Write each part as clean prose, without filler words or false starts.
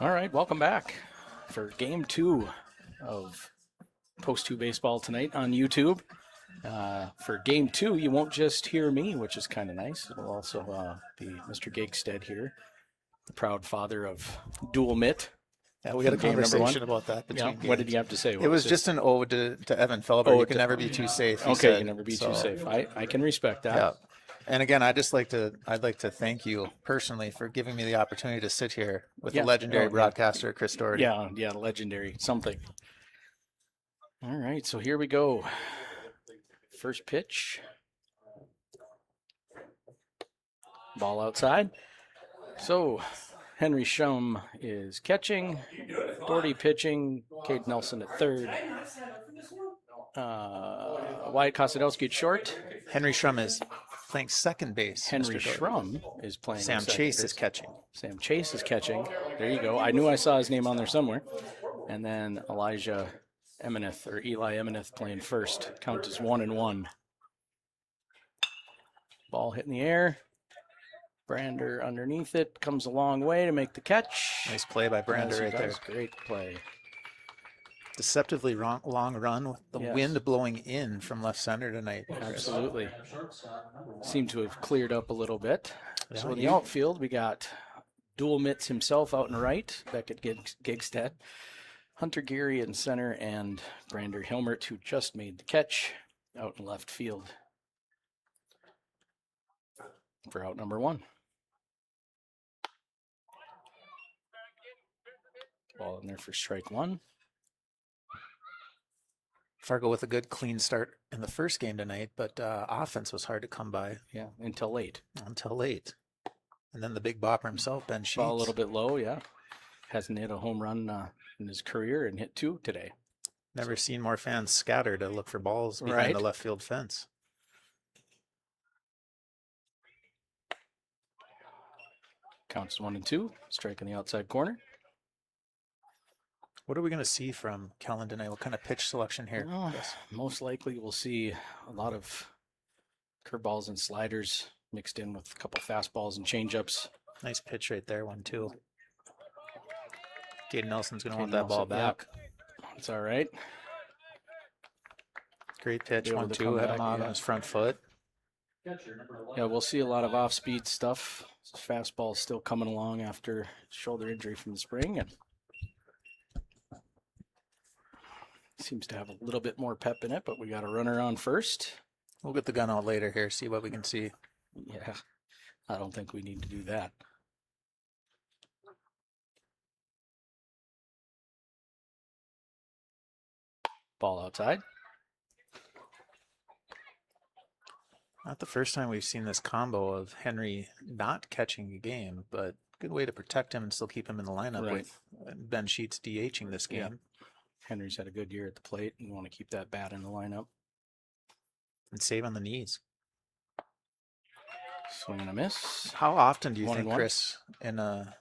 All right, welcome back for game two of Post 2 Baseball tonight on YouTube. For game two, you won't just hear me, which is kind of nice. It'll also be Mr. Gigstead here, the proud father of dual mitt Yeah, we had a from game number one. conversation about that Yeah, between what did games. you have to say? It was just an ode to Evan Felber. Oh, You can never be too safe, he okay, you said. can never be So, too safe. I can respect that. Yeah. And again, I'd like to thank you personally for giving me the opportunity to sit here with Yeah. the legendary Oh, yeah. broadcaster, Chris Doherty. Yeah, legendary something. All right, so here we go. First pitch. Ball outside. So Henry Shum is catching, Doherty pitching, Cade Nelson at third. Wyatt Kosadowski at short. Henry Shrum is playing second base. Henry Mr. Doherty. Shrum is playing Sam second Chase base. is catching. Sam Chase is catching. There you go. I knew I saw his name on there somewhere. And then Elijah Emineth, or Eli Emineth, playing first. Count is 1-1. Ball hit in the air. Brander underneath it, comes a long way to make the catch. Nice play by Brander right there. Great play. Deceptively long run with the Yes. wind blowing in from left center tonight. Absolutely. Seemed to have cleared up a little bit. Yeah, So in the outfield, we got dual mitts himself out in right, Beckett Gigstead, Hunter Geary in center, and Brander Hilmert, who just made the catch, out in left field for out number one. Ball in there for strike one. Fargo with a good clean start in the first game tonight, but offense was hard to come by. Yeah, until late. Until late. And then the big bopper himself, Ben Sheets. Ball a little bit low, yeah. Hasn't hit a home run in his career and hit two today. Never seen more fans scatter to look for balls behind the left field fence. Counts 1-2, strike in the outside corner. What are we going to see from Kellen tonight? What kind of pitch selection here? Well, most likely we'll see a lot of curveballs and sliders mixed in with a couple fastballs and changeups. Nice pitch right there, 1-2. Cade Nelson's going to want that ball back. Yeah. It's all right. Great pitch, 1-2. Had him out on his front foot. Yeah, we'll see a lot of off-speed stuff. His fastball's still coming along after shoulder injury from the spring, and seems to have a little bit more pep in it, but we got a runner on first. We'll get the gun out later here, see what we can see. Yeah, I don't think we need to do that. Ball outside. Not the first time we've seen this combo of Henry not catching a game, but good way to protect him and still keep him in the lineup with Ben Sheets DHing this game. Yeah. Henry's had a good year at the plate, and you want to keep that bat in the lineup. And save on the knees. Swing and a miss. How often do you think, 1-1? Chris, in a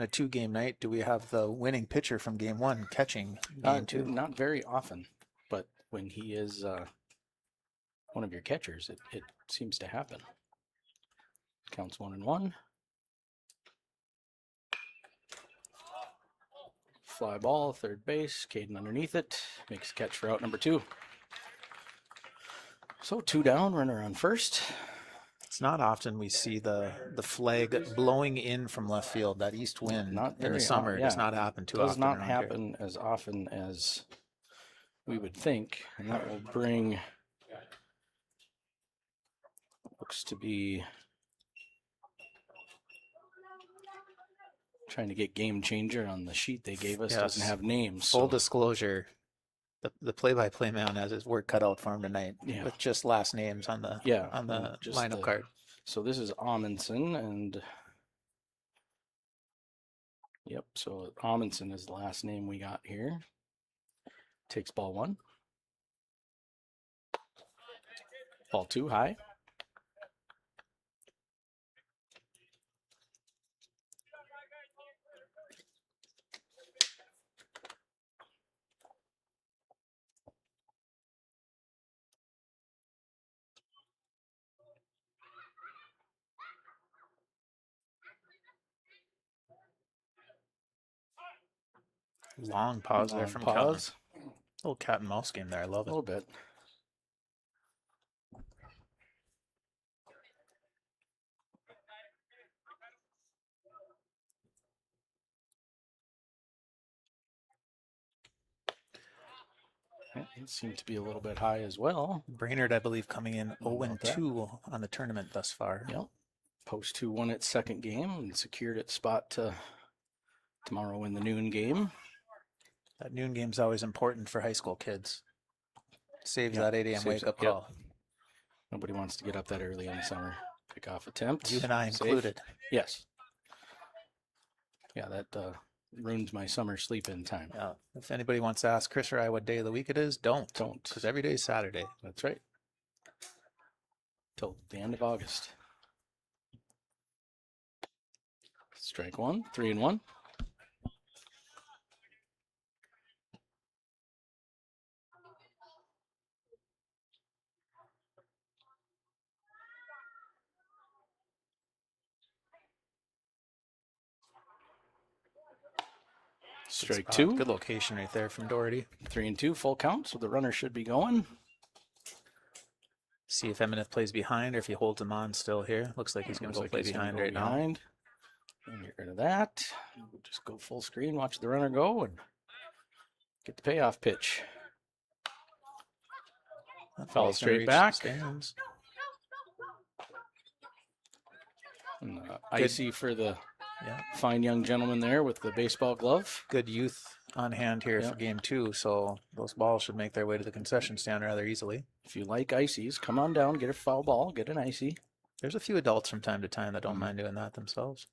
two-game night, do we have the winning pitcher from game one catching game two? Not very often, but when he is one of your catchers, it seems to happen. Counts 1-1. Fly ball, third base. Caden underneath it. Makes a catch for out number two. So 2 down, runner on first. It's not often we see the flag blowing in from left field. That east wind in the summer does not happen too often. Does not happen as often as we would think, and that will bring looks to be trying to get game changer on the sheet they gave us. Doesn't have names. Full disclosure, the play-by-play man has his work cut out for him tonight with just last names on the lineup card. So this is Amundsen, and yep, so Amundsen is the last name we got here. Takes ball one. Ball two high. Long pause there Long from pause. Keller. Little cat and mouse game there. I love A it. little bit. It seemed to be a little bit high as well. Brainerd, I believe, coming in How about 0-2 on the tournament thus far. Yep. Post 2 won its second game and secured its spot to tomorrow in the noon game. That noon game's always important for high school kids. Saves Yep, that 8 a.m. saves wake-up it, yep. call. Nobody wants to get up that early in the summer. Pick-off attempt. You and I Safe. included. Yes. Yeah, that ruins my summer sleep-in time. Yeah. If anybody wants to ask Chris or I what day of the week it is, don't. Don't. Because every day is Saturday. That's right. Till the end of August. Strike one, 3-1. Strike two. Good location right there from Doherty. 3-2, full count, so the runner should be going. See if Emineth plays behind or if he holds him on still here. Looks like he's going to go play behind right now. And get rid of that. We'll just go full screen, watch the runner go, and get the payoff pitch. Foul straight back. Stands. And, icy for the fine young gentleman there with the baseball glove. Good youth on hand here for game 2, so those balls should make their way to the concession stand rather easily. If you like ices, come on down, get a foul ball, get an icy. There's a few adults from time to time that don't mind doing that themselves.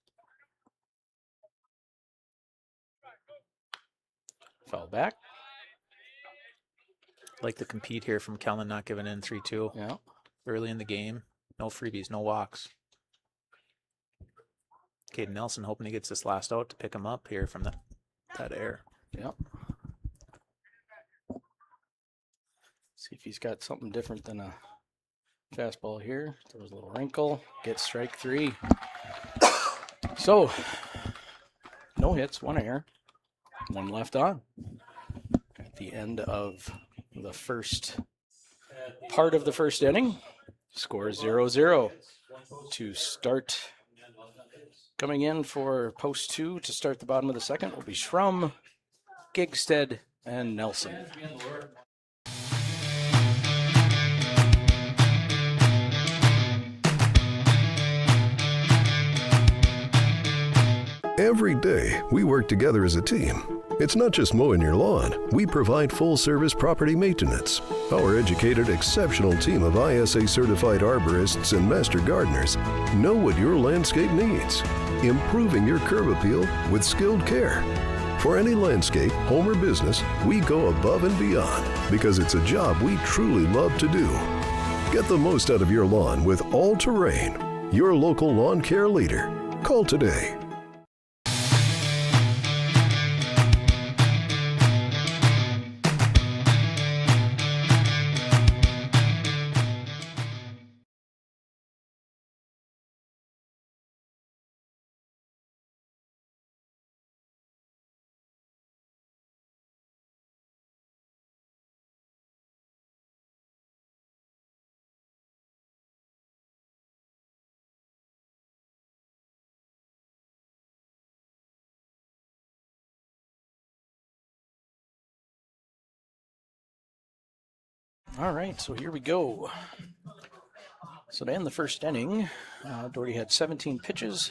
Foul back. Like to compete here from Kellen, not giving in 3-2. Yeah. Early in the game. No freebies, no walks. Caden Nelson hoping he gets this last out to pick him up here from that air. Yep. See if he's got something different than a fastball here. Throws a little wrinkle. Gets strike 3. So, no hits, 1 error, 1 left on. At the end of the first part of the first inning, score 0-0 to start. Coming in for post 2 to start the bottom of the second will be Schrum, Gigstead, and Nelson. Every day, we work together as a team. It's not just mowing your lawn. We provide full-service property maintenance. Our educated, exceptional team of ISA-certified arborists and master gardeners know what your landscape needs, improving your curb appeal with skilled care. For any landscape, home or business, we go above and beyond because it's a job we truly love to do. Get the most out of your lawn with All Terrain, your local lawn care leader. Call today. All right, so here we go. So to end the first inning, Doherty had 17 pitches,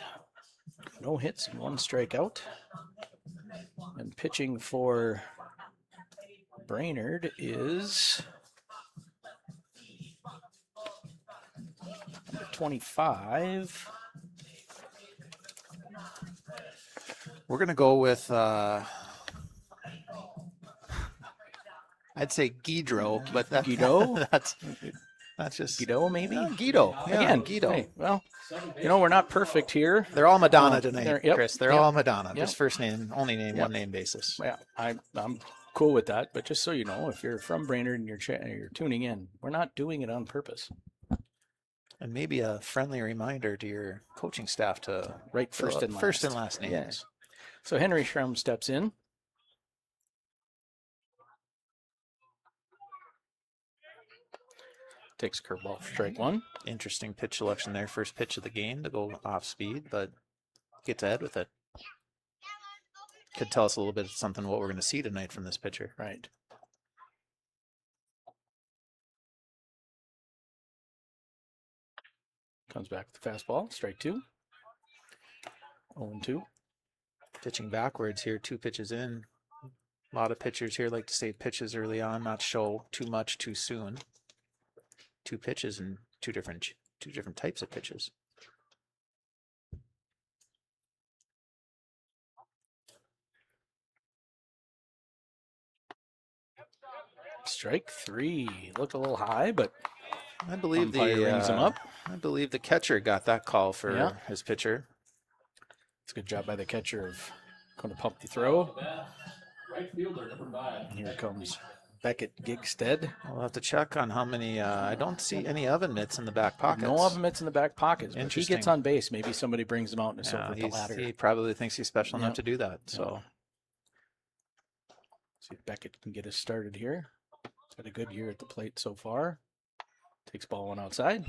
no hits, and 1 strikeout. And pitching for Brainerd is number 25. We're going to go with, I'd say Guido, but Guido? that's just Guido, maybe? Guido. Yeah, Again, Guido. Hey, well, we're not perfect here. They're all Madonna tonight, yep, Chris. They're yep, all Madonna. yep. Just first name, only name, Yep. one name basis. Yeah, I'm cool with that. But just so you know, if you're from Brainerd and you're tuning in, we're not doing it on purpose. And maybe a friendly reminder to your coaching staff to Write first and last. First and last names. Yeah. So Henry Schrum steps in. Takes a curveball for strike one. Interesting pitch selection there. First pitch of the game to go off speed, but gets ahead with it. Could tell us a little bit something what we're going to see tonight from this pitcher. Right. Comes back with the fastball. Strike two. 0-2. Pitching backwards here, 2 pitches in. A lot of pitchers here like to save pitches early on, not show too much too soon. 2 pitches and two different types of pitches. Strike three. Looked a little high, but I believe umpire rings him up. I believe the catcher got that call for his pitcher. It's a good job by the catcher of going to pump the throw. Right fielder, number 5. And here comes Beckett Gigstead. I'll have to check on how many. I don't see any oven mitts in the back pockets. No oven mitts in the back pockets. But he gets on base. Maybe somebody brings him out and is over the ladder. He probably thinks he's special enough to do that. So, see if Beckett can get us started here. He's had a good year at the plate so far. Takes ball one outside.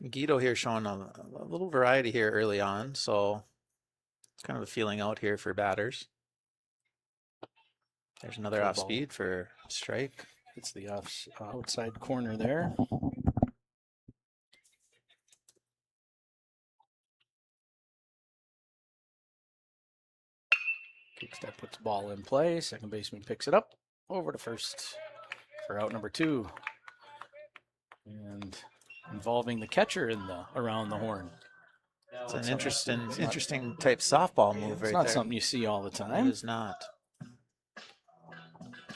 Guido here showing a little variety here early on, so it's kind of a feeling out here for batters. There's another off speed for strike. It's the outside corner there. Kickstep puts the ball in play. Second baseman picks it up over to first for out number 2. And involving the catcher in the around the horn. It's an interesting type softball move right there. It's not something you see all the time. It is not.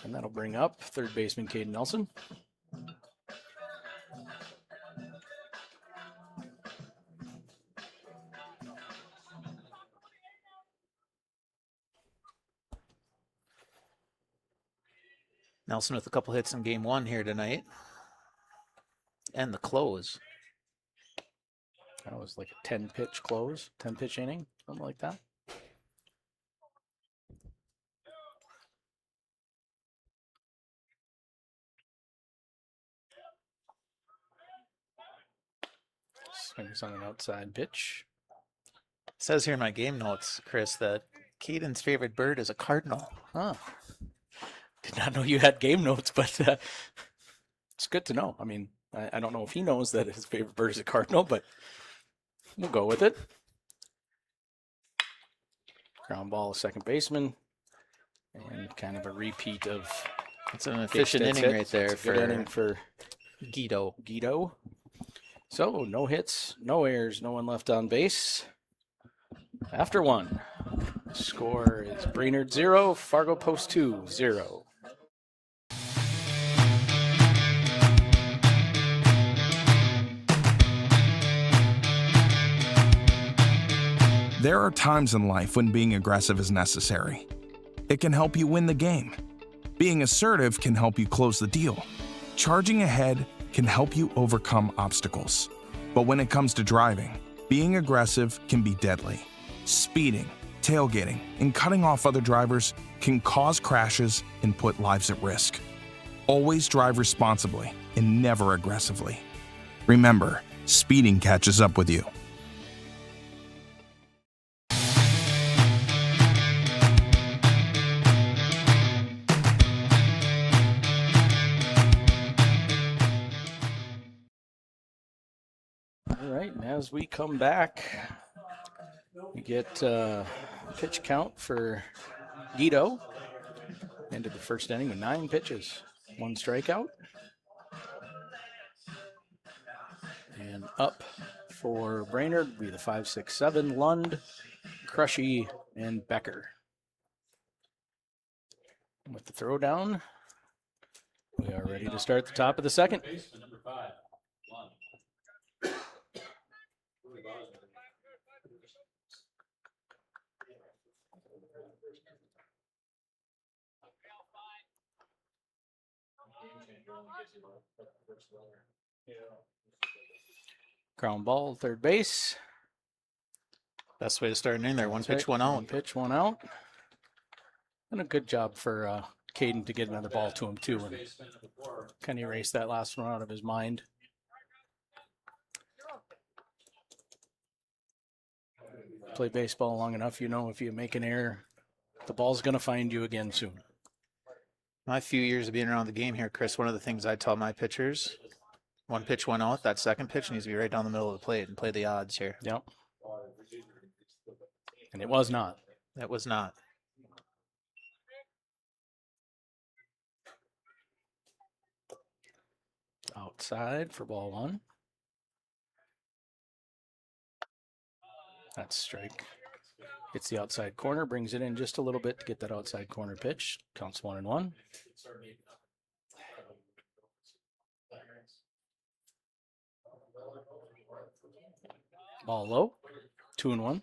And that'll bring up third baseman Caden Nelson. Nelson with a couple hits in game 1 here tonight. And the close. That was like a 10-pitch close, 10-pitch inning, something like that. Swings on an outside pitch. It says here in my game notes, Chris, that Caden's favorite bird is a cardinal. Huh. Did not know you had game notes, but it's good to know. I mean, I don't know if he knows that his favorite bird is a cardinal, but we'll go with it. Ground ball, second baseman, and kind of a repeat of. It's an efficient inning right there for inning for Guido. So no hits, no errors, no one left on base. After 1, score is Brainerd 0, Fargo Post 2 0. There are times in life when being aggressive is necessary. It can help you win the game. Being assertive can help you close the deal. Charging ahead can help you overcome obstacles. But when it comes to driving, being aggressive can be deadly. Speeding, tailgating, and cutting off other drivers can cause crashes and put lives at risk. Always drive responsibly and never aggressively. Remember, speeding catches up with you. All right, and as we come back, we get pitch count for Guido. Ended the first inning with 9 pitches, 1 strikeout. And up for Brainerd will be the 5, 6, 7, Lund, Crushy, and Becker. With the throw down, we are ready to start the top of the second. Ground ball, third base. Best way to start an inning there. One pitch, 1 out. 1 pitch, 1 out. And a good job for Caden to get another ball to him too, and kind of erase that last one out of his mind. Play baseball long enough, you know, if you make an error, the ball's going to find you again soon. My few years of being around the game here, Chris, one of the things I tell my pitchers, one pitch went out, that second pitch needs to be right down the middle of the plate and play the odds here. Yep. And it was not. It was not. Outside for ball one. That's strike. Hits the outside corner, brings it in just a little bit to get that outside corner pitch. Counts 1-1. Ball low, 2-1.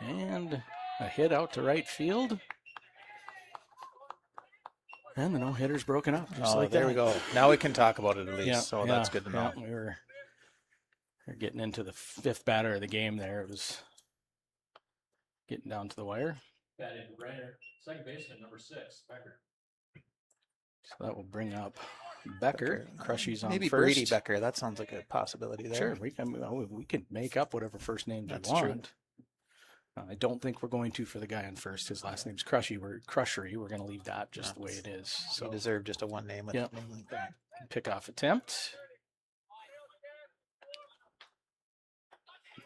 And a hit out to right field. And the no-hitter's broken up. Just like there that. we go. Now we can talk about it at least. Yeah, So that's good to know. Yeah, we're getting into the fifth batter of the game there. It was getting down to the wire. Batted Brainerd, second baseman, number 6, Becker. So that will bring up Becker. Crushy's on Maybe first. Brady Becker. That sounds like a possibility there. Sure, we can make up whatever first names That's we true. want. I don't think we're going to for the guy on first. His last name's Crushy. Crushery. We're going to leave that just the way it is. So So he deserved just a one name with Yep. a name like that. Pickoff attempt.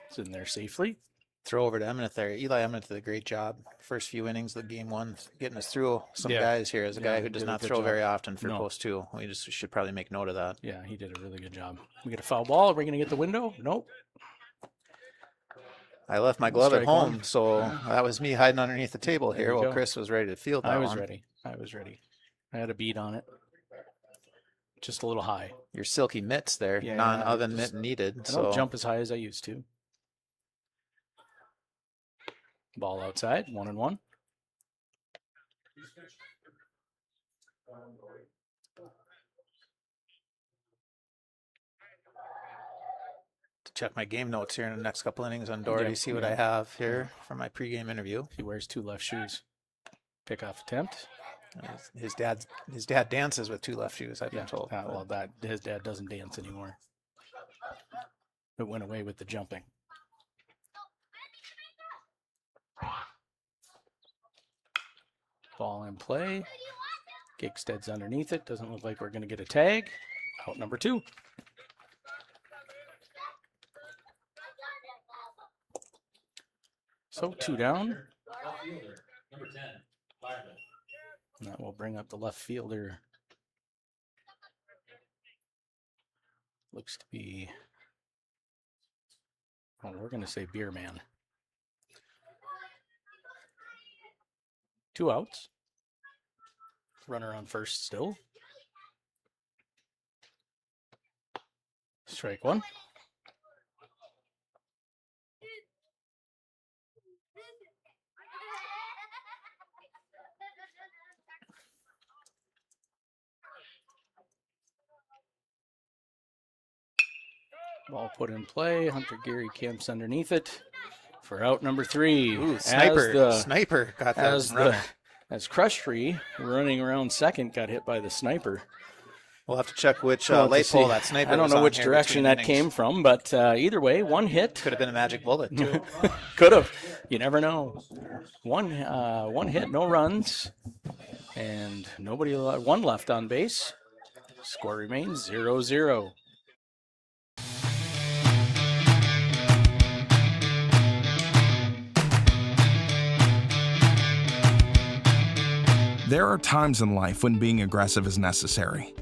It's in there safely. Throw over to Emmett there. Eli Emmett did a great job. First few innings of game one, getting us through some Yeah. guys here. As a guy Yeah, who does did a not good throw job. very often for No. post two, we just should probably make note of that. Yeah, he did a really good job. We get a foul ball. Are we going to get the window? Nope. I left my glove at Strike one. home, so that was me hiding underneath the table There here you while go. Chris was ready to field that I was one. ready. I was ready. I had a beat on it. Just a little high. Your silky mitts there, Yeah, non-oven just- mitt needed. I So don't jump as high as I used to. Ball outside, 1-1. to check my game notes here in the next couple innings on Doherty, Yeah, see what yeah. I have here for my pregame interview. He wears 2 left shoes. Pickoff attempt. His dad dances with 2 left shoes, I've been told. Well, that his dad doesn't dance anymore. It went away with the jumping. Ball in play. Gigstead's underneath it. Doesn't look like we're going to get a tag. Out number 2. So 2 down. Outfielder, number 10, Byron. And that will bring up the left fielder. Looks to be, well, we're going to say Beer Man. 2 outs. Runner on first still. Strike 1. Ball put in play. Hunter Gary camps underneath it for out number 3. Ooh, sniper. Sniper got that runner. As Crushery running around second got hit by the sniper. We'll have to check which We'll have to late pole see. that sniper I don't was know on which here direction between that innings. came from, but either way, 1 hit. Could have been a magic bullet, too. Could have. You never know. One hit, no runs, and 1 left on base. Score remains 0-0. There are times in life when being aggressive is necessary.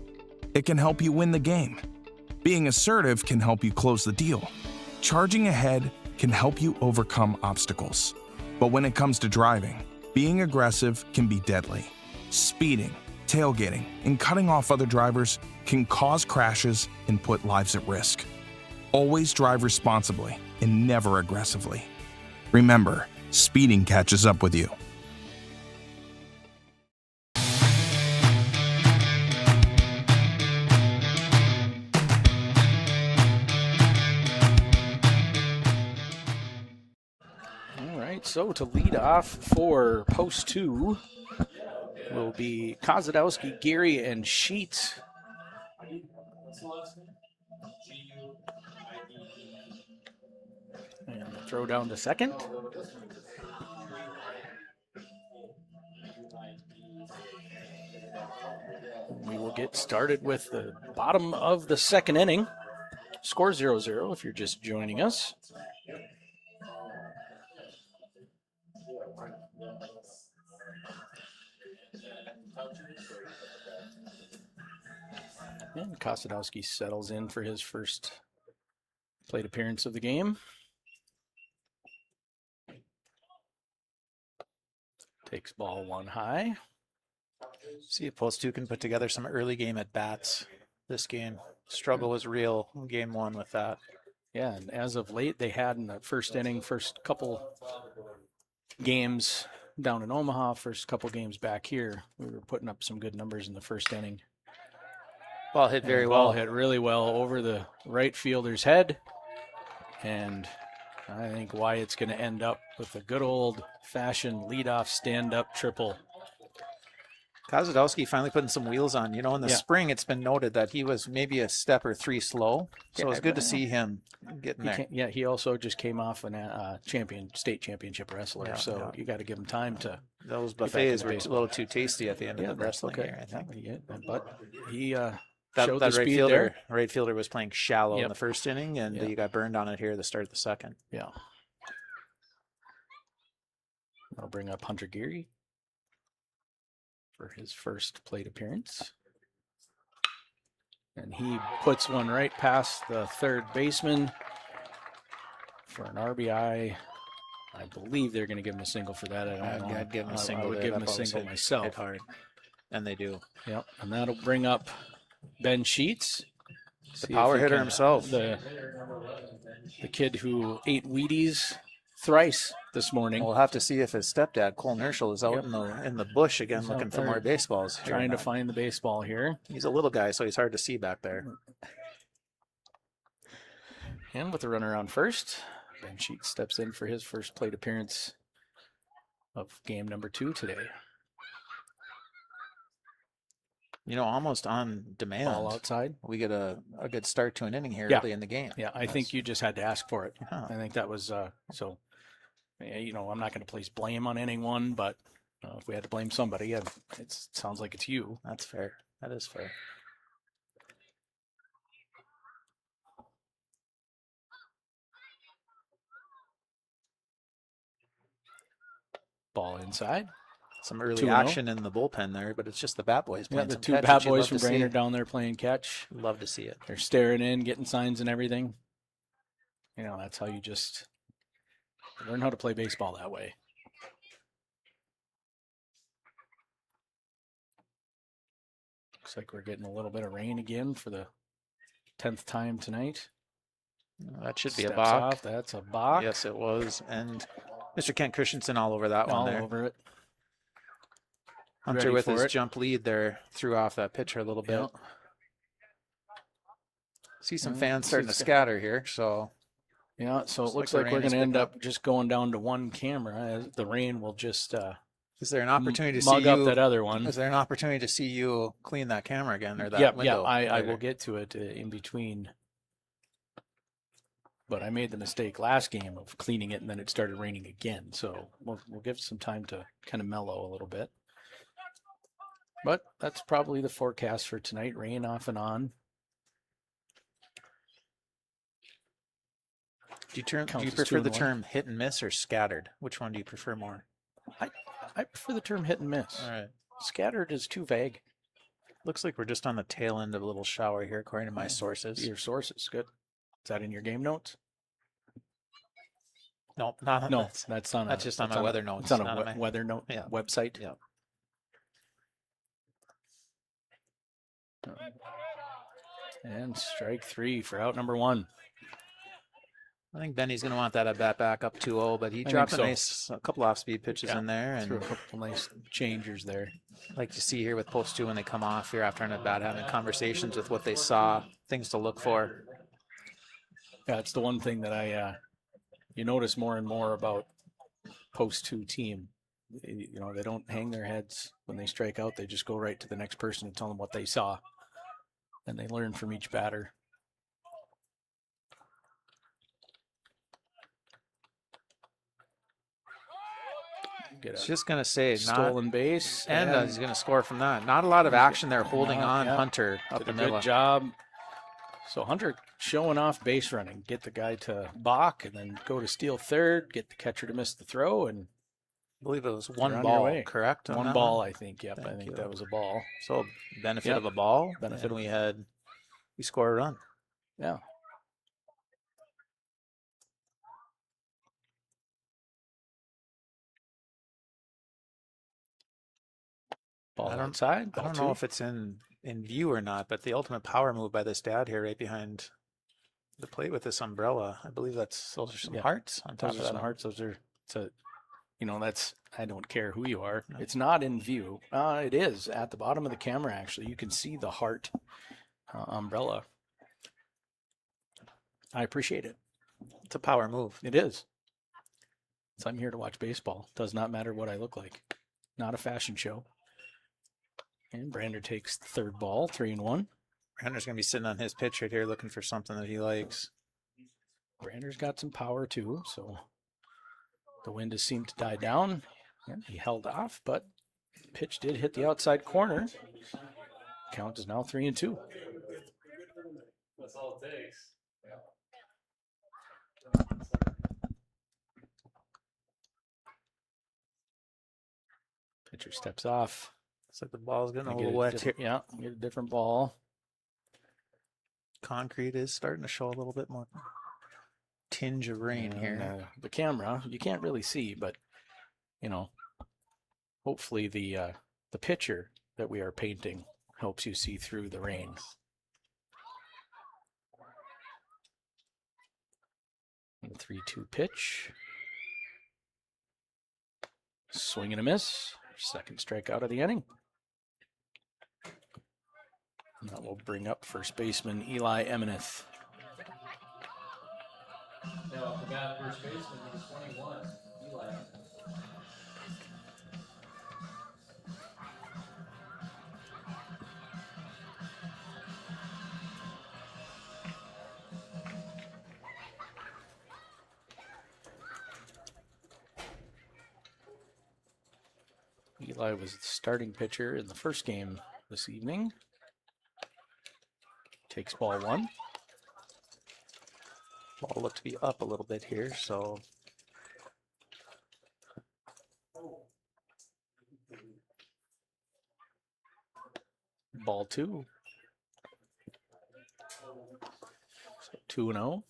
It can help you win the game. Being assertive can help you close the deal. Charging ahead can help you overcome obstacles. But when it comes to driving, being aggressive can be deadly. Speeding, tailgating, and cutting off other drivers can cause crashes and put lives at risk. Always drive responsibly and never aggressively. Remember, speeding catches up with you. right, so to lead off for post 2 will be Kozadowski, Geary, and Sheets. And the throw down to second. We will get started with the bottom of the second inning. Score 0-0 if you're just joining us. And Kosadowski settles in for his first plate appearance of the game. Takes ball 1 high. See if post 2 can put together some early game at bats this game. Struggle was real in game 1 with that. Yeah, and as of late, they had in the first inning, first couple games down in Omaha, first couple games back here, we were putting up some good numbers in the first inning. Ball hit very Ball well. hit really well over the right fielder's head. And I think Wyatt's going to end up with a good old-fashioned leadoff stand-up triple. Kozadowski finally putting some wheels on. You know, in the spring, it's been noted that he was maybe a step or 3 slow. So it's good to see him getting there. He also just came off a state championship wrestler. Yeah, so yeah. you got to give him time to. Those back buffets into were a baseball. little too tasty at the end of the That's wrestling okay. here, I think. Yeah, but he That showed the right speed fielder, there. right fielder was playing shallow in Yep. the first inning, and Yep. you got burned on it here at the start of the second. Yeah. I'll bring up Hunter Geary for his first plate appearance. And he puts one right past the third baseman for an RBI. I believe they're going to give him a single for that. I don't know. I'd give him a I single. would there. give him That a ball was single hit myself. hard, and they do. Yep. And that'll bring up Ben Sheets. The See if power he hitter can- himself. The kid who ate Wheaties thrice this morning. We'll have to see if his stepdad Cole Nerschel is out Yep. in the bush again, He's looking out for there more baseballs. here trying or to not. find the baseball here. He's a little guy, so he's hard to see back there. And with the runner on first, Ben Sheets steps in for his first plate appearance of game number 2 today. You know, almost on demand. Ball outside. We get a good start to an inning here Yeah. early in the game. Yeah, I think you just had to ask for it. Huh. I think that was so. You know, I'm not going to place blame on anyone, but if we had to blame somebody, it sounds like it's you. That's fair. That is fair. Ball inside. Some early 2-0. action in the bullpen there, but it's just the bat boys Yeah, playing the some 2 catch, bad which you boys love from to see. Brainerd down there playing catch. Love to see it. They're staring in, getting signs and everything. You know, that's how you just learn how to play baseball that way. Looks like we're getting a little bit of rain again for the 10th time tonight. That should be Steps a balk. off. That's a balk. Yes, it was. And Mr. Kent Christensen all over that All one there. over it. Hunter Ready with for his it. jump lead there threw off that pitcher a little bit. Yeah. See some Yeah, fans see starting to some- scatter here, so Yeah, so it Looks looks like like the we're rain has going to end picked up just going down to one camera. The rain will just is there an opportunity to mug see up you? that other one. Is there an opportunity to see you clean that camera again or that Yeah, window? I later? will get to it in between. But I made the mistake last game of cleaning it, and then it started raining again. So we'll give it some time to kind of mellow a little bit. But that's probably the forecast for tonight: rain off and on. Do you Counts as prefer the 2-1. term hit and miss or scattered? Which one do you prefer more? I prefer the term hit and miss. All right. Scattered is too vague. Looks like we're just on the tail end of a little shower here, according to my sources. Your sources, good. Is that in your game notes? Nope, not on No, this. that's on. That's just on my weather notes, It's on not a on my- weather note Yeah. website. Yeah. And strike 3 for out number 1. I think Benny's going to want that at bat back up 2-0, but he think dropped so. a couple off-speed pitches Yeah, in there, Threw a and couple nice changers there. like to see here with post 2 when they come off here after an at bat, having conversations with what they saw, things to look for. Yeah, it's the one thing that you notice more and more about post 2 team. You know, they don't hang their heads when they strike out. They just go right to the next person and tell them what they saw. And they learn from each batter. I was just going to say, stolen base. And he's going to score from that. Not a lot of action there holding on Hunter up did the a middle. Good job. So Hunter showing off base running. Get the guy to balk and then go to steal third. Get the catcher to miss the throw. And I believe it was you're one on your ball, way. correct? on One that ball, one? I think. Yep, Thank I think you. that was a ball. So benefit Yep. of a ball. Benefit. And we score a run. Yeah. Ball outside. I don't Ball know 2. if it's in view or not, but the ultimate power move by this dad here, right behind the plate with this umbrella. I believe those are some hearts on top Those of are that. some hearts. Those are that's, I don't care who you are. No. It's not in view. It is at the bottom of the camera. Actually, you can see the heart umbrella. I appreciate it. It's a power move. It is. So I'm here to watch baseball. Does not matter what I look like. Not a fashion show. And Brainerd takes the third ball, 3-1. Brainerd's going to be sitting on his pitch right here looking for something that he likes. Brainerd's got some power too, so the wind has seemed to die down. Yeah, he held off, but pitch did hit the outside corner. Count is now 3-2. That's all it takes. Pitcher steps off. Looks like the ball's getting a little wet here. Yeah, get a different ball. Concrete is starting to show a little bit more tinge of rain here. The camera, you can't really see, but hopefully the picture that we are painting helps you see through the rain. And the 3-2 pitch. Swing and a miss. Second strikeout of the inning. And that will bring up first baseman Eli Emineth. Now off the bat, first baseman, number 21, Eli. Eli was the starting pitcher in the first game this evening. Takes ball 1. Ball looked to be up a little bit here, so ball 2. So 2-0.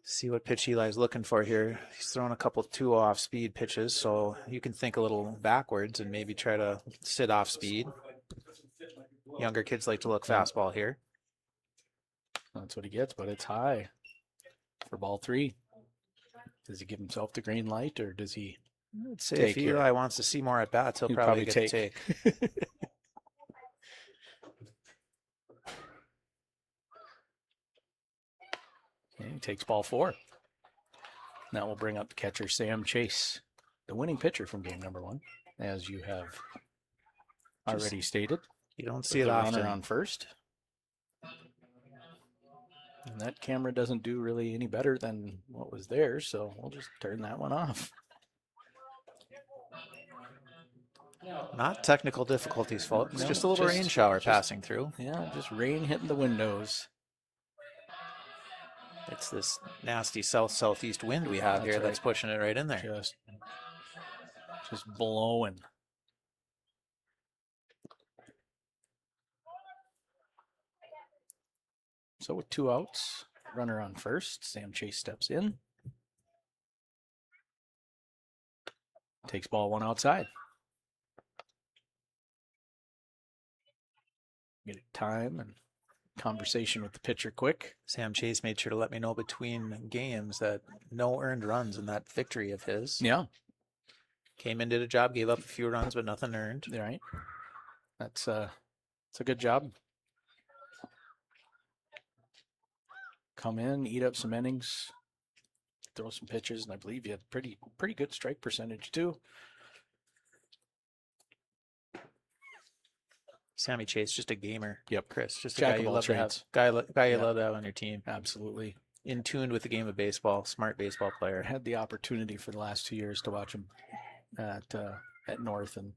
See what pitch Eli's looking for here. He's throwing a couple 2 off speed pitches, so you can think a little backwards and maybe try to sit off speed. Younger kids like to look fastball here. That's what he gets, but it's high for ball 3. Does he give himself the green light, or does he I'd say if Eli wants to see more at bats, he'll probably get a take. Okay, he takes ball 4. That will bring up catcher Sam Chase, the winning pitcher from game number 1, as you have already stated. You don't see it often. Runner on first. And that camera doesn't do really any better than what was there, so we'll just turn that one off. Not technical difficulties, folks. No, just a little rain shower passing through. Yeah, just rain hitting the windows. It's this nasty south-southeast wind we have here that's pushing it right in there. Just blowing. So with 2 outs, runner on first, Sam Chase steps in. Takes ball 1 outside. Get time and conversation with the pitcher quick. Sam Chase made sure to let me know between games that no earned runs in that victory of his. Yeah. Came in, did a job, gave up a few runs, but nothing earned. Right. It's a good job. Come in, eat up some innings, throw some pitches, and I believe you had pretty good strike percentage too. Sammy Chase, just a gamer. Yep. Chris, just a Jack guy of you all love to have. trades. Guy you Yeah. love to have on your team. Absolutely. In tune with the game of baseball, smart baseball I player. had the opportunity for the last 2 years to watch him at North, and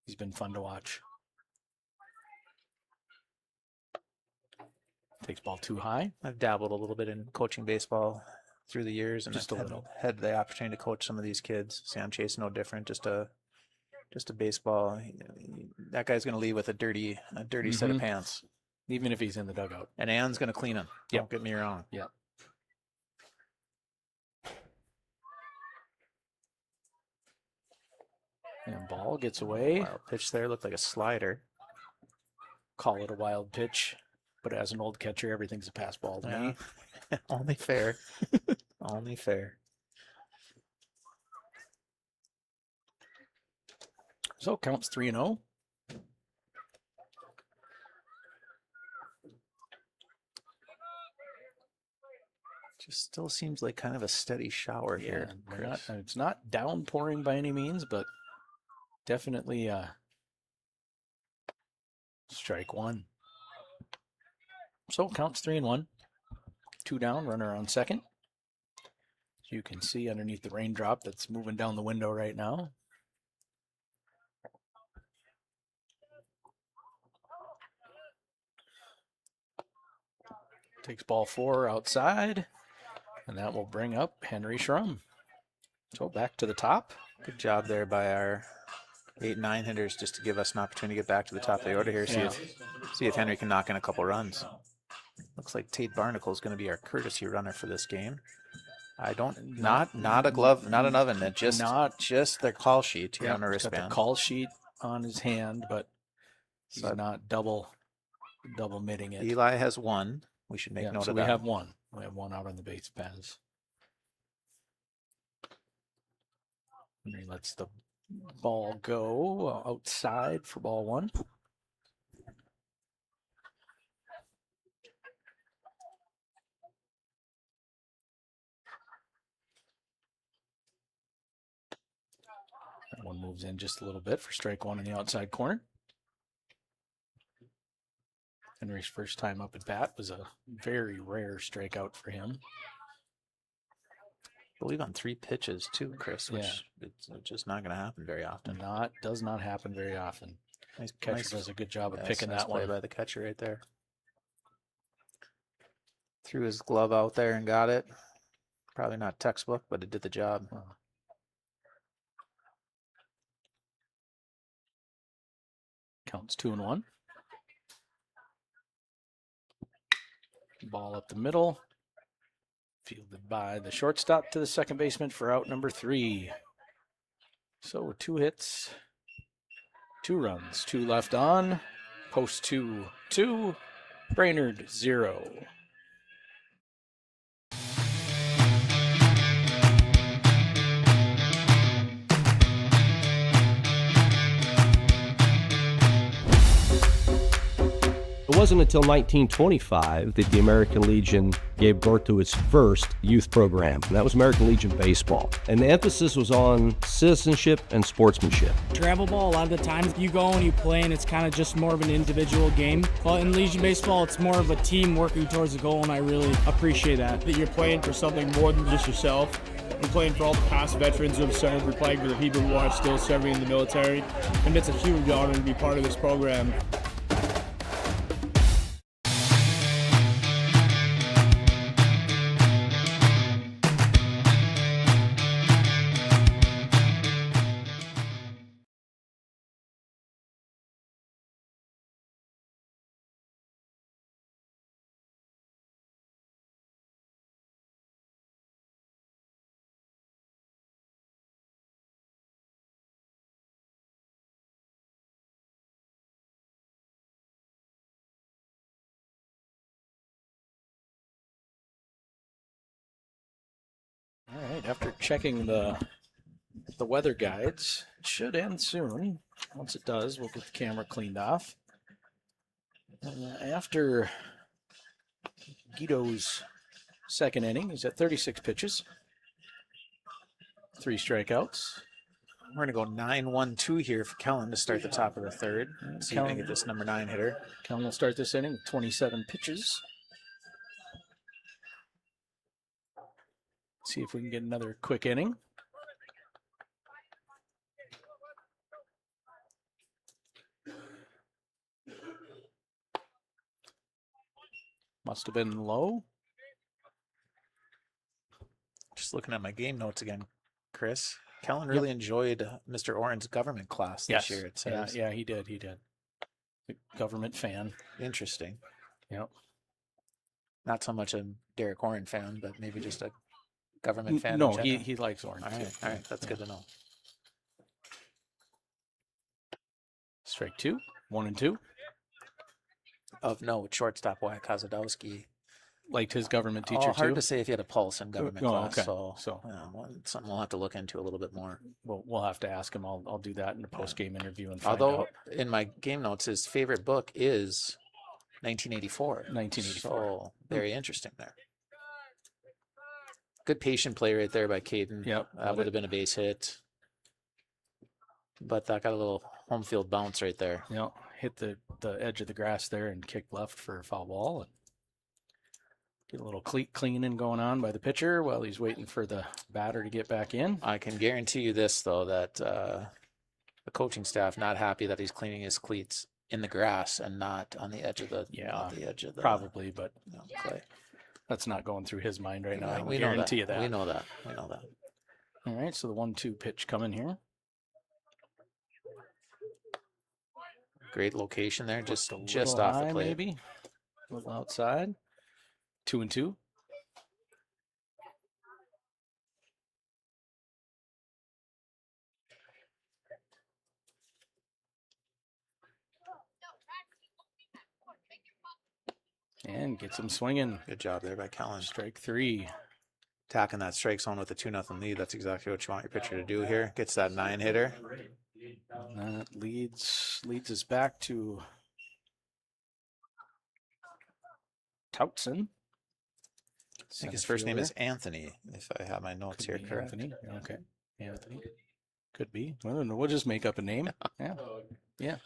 he's been fun to watch. Takes ball too high. I've dabbled a little bit in coaching baseball through the years, and Just a I've little. had the opportunity to coach some of these kids. Sam Chase, no different. Just a baseball. That guy's going to leave with a dirty set of Mhm. pants, Even if he's in the dugout. and Ann's going to clean him. Yep. Don't get me wrong. Yeah. And ball gets away. Wild pitch there, looked like a slider. Call it a wild pitch. But as an old catcher, everything's a pass ball to me. Only fair. Only fair. So counts 3-0. Just still seems like kind of a steady shower here. It's not downpouring by any means, but definitely strike one. So counts 3-1. 2 down, runner on second. As you can see underneath the raindrop that's moving down the window right now. Takes ball 4 outside, and that will bring up Henry Schrum. So back to the top. Good job there by our 8-9 hitters, just to give us an opportunity to get back to the top of the order here. See if Henry can knock in a couple runs. Looks like Tate Barnacle is going to be our courtesy runner for this game. I don't not a glove, not an oven, just the call sheet here on the He's got wristband. the call sheet on his hand, but he's not double mitting it. Eli has one. We should make note so of we that. have one. We have one out on the base paths. And he lets the ball go outside for ball 1. That one moves in just a little bit for strike 1 in the outside corner. Henry's first time up at bat was a very rare strikeout for him. I believe on 3 pitches too, Chris, which it's just not going to happen very often. Does not happen very often. Nice Catcher does a good job of picking nice that play one. by the catcher right there. Threw his glove out there and got it. Probably not textbook, but it did the job. Counts 2-1. Ball up the middle. Fielded by the shortstop to the second baseman for out number 3. So 2 hits, 2 runs, 2 left on. Post 2, Brainerd 0. It wasn't until 1925 that the American Legion gave birth to its first youth program, and that was American Legion Baseball. And the emphasis was on citizenship and sportsmanship. Travel ball, a lot of the times you go and you play and it's kind of just more of an individual game. But in Legion Baseball, it's more of a team working towards a goal, and I really appreciate that. That you're playing for something more than just yourself. You're playing for all the past veterans who have served. You're playing for the people who are still serving in the military. And it's a huge honor to be part of this program. All right, after checking the weather guides, it should end soon. Once it does, we'll get the camera cleaned off. And after Guido's second inning, he's at 36 pitches, 3 strikeouts. We're going to go 9-1-2 here for Kellen to start the top of the third. See if we can get this number 9 hitter. Kellen will start this inning with 27 pitches. See if we can get another quick inning. Must have been low. Just looking at my game notes again, Chris. Kellen really enjoyed Mr. Oren's government class this year, it says. Yeah, he did. He did. A government fan. Interesting. Yep. Not so much a Derek Oren fan, but maybe just a government fan. No, in general. he likes Orange. All right. That's good to know. Strike 2, 1-2. Of note, shortstop Wyatt Kozadowski. Liked his government teacher Hard too. to say if he had a pulse in government class. Okay. So something we'll have to look into a little bit more. We'll have to ask him. I'll do that in a post game interview and find Although out. in my game notes, his favorite book is 1984. 1984. So very interesting there. Good patient play right there by Caden. Yep. That would have been a base hit. But that got a little home field bounce right there. Yep. Hit the edge of the grass there and kicked left for a foul ball. And get a little cleaning going on by the pitcher while he's waiting for the batter to get back in. I can guarantee you this, though, that the coaching staff not happy that he's cleaning his cleats in the grass and not on the edge of the Probably, but clay. that's not going through his mind right now. I can We guarantee you that. We know that. All right, so the 1-2 pitch coming here. Great location there, just Little off the high, plate. maybe a little outside. 2-2. And gets him swinging. Good job there by Kellen. Strike 3. Attacking that strike zone with a 2-0 lead. That's exactly what you want your pitcher to do here. Gets that 9 hitter. That leads us back to Toutson. I think his first name is Anthony, if I have my notes here correct. Anthony. Okay. Anthony. Could be. I don't know. We'll just make up a name. Yeah. Yeah.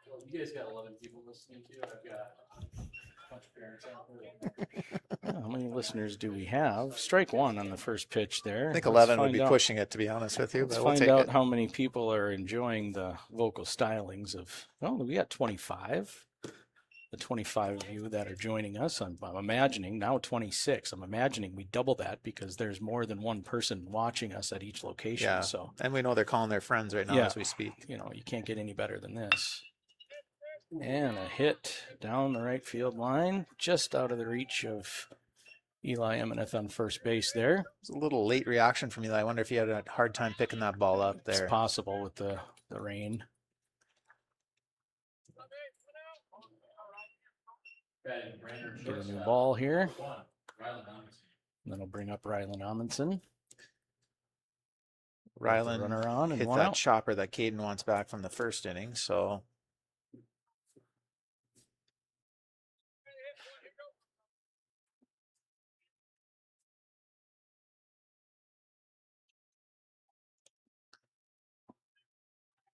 Well, you guys got 11 people listening to you. I've got a bunch of parents out there. How many listeners do we have? Strike 1 on the first pitch there. I think Let's 11 would find be out- pushing it, to be honest with you, Let's but we'll find take out it. how many people are enjoying the vocal stylings of. Well, we got 25. The 25 of you that are joining us. I'm imagining now 26. I'm imagining we double that because there's more than one person watching us at each location. Yeah, So and we know they're calling their friends right now Yeah. as we speak. you can't get any better than this. And a hit down the right field line, just out of the reach of Eli Emineth on first base there. It's a little late reaction from Eli. I wonder if he had a hard time picking that ball up there. It's possible with the rain. Get a new ball here. And then we'll bring up Rylan Amundsen. Rylan Runner on and hit one that out. chopper that Caden wants back from the first inning, so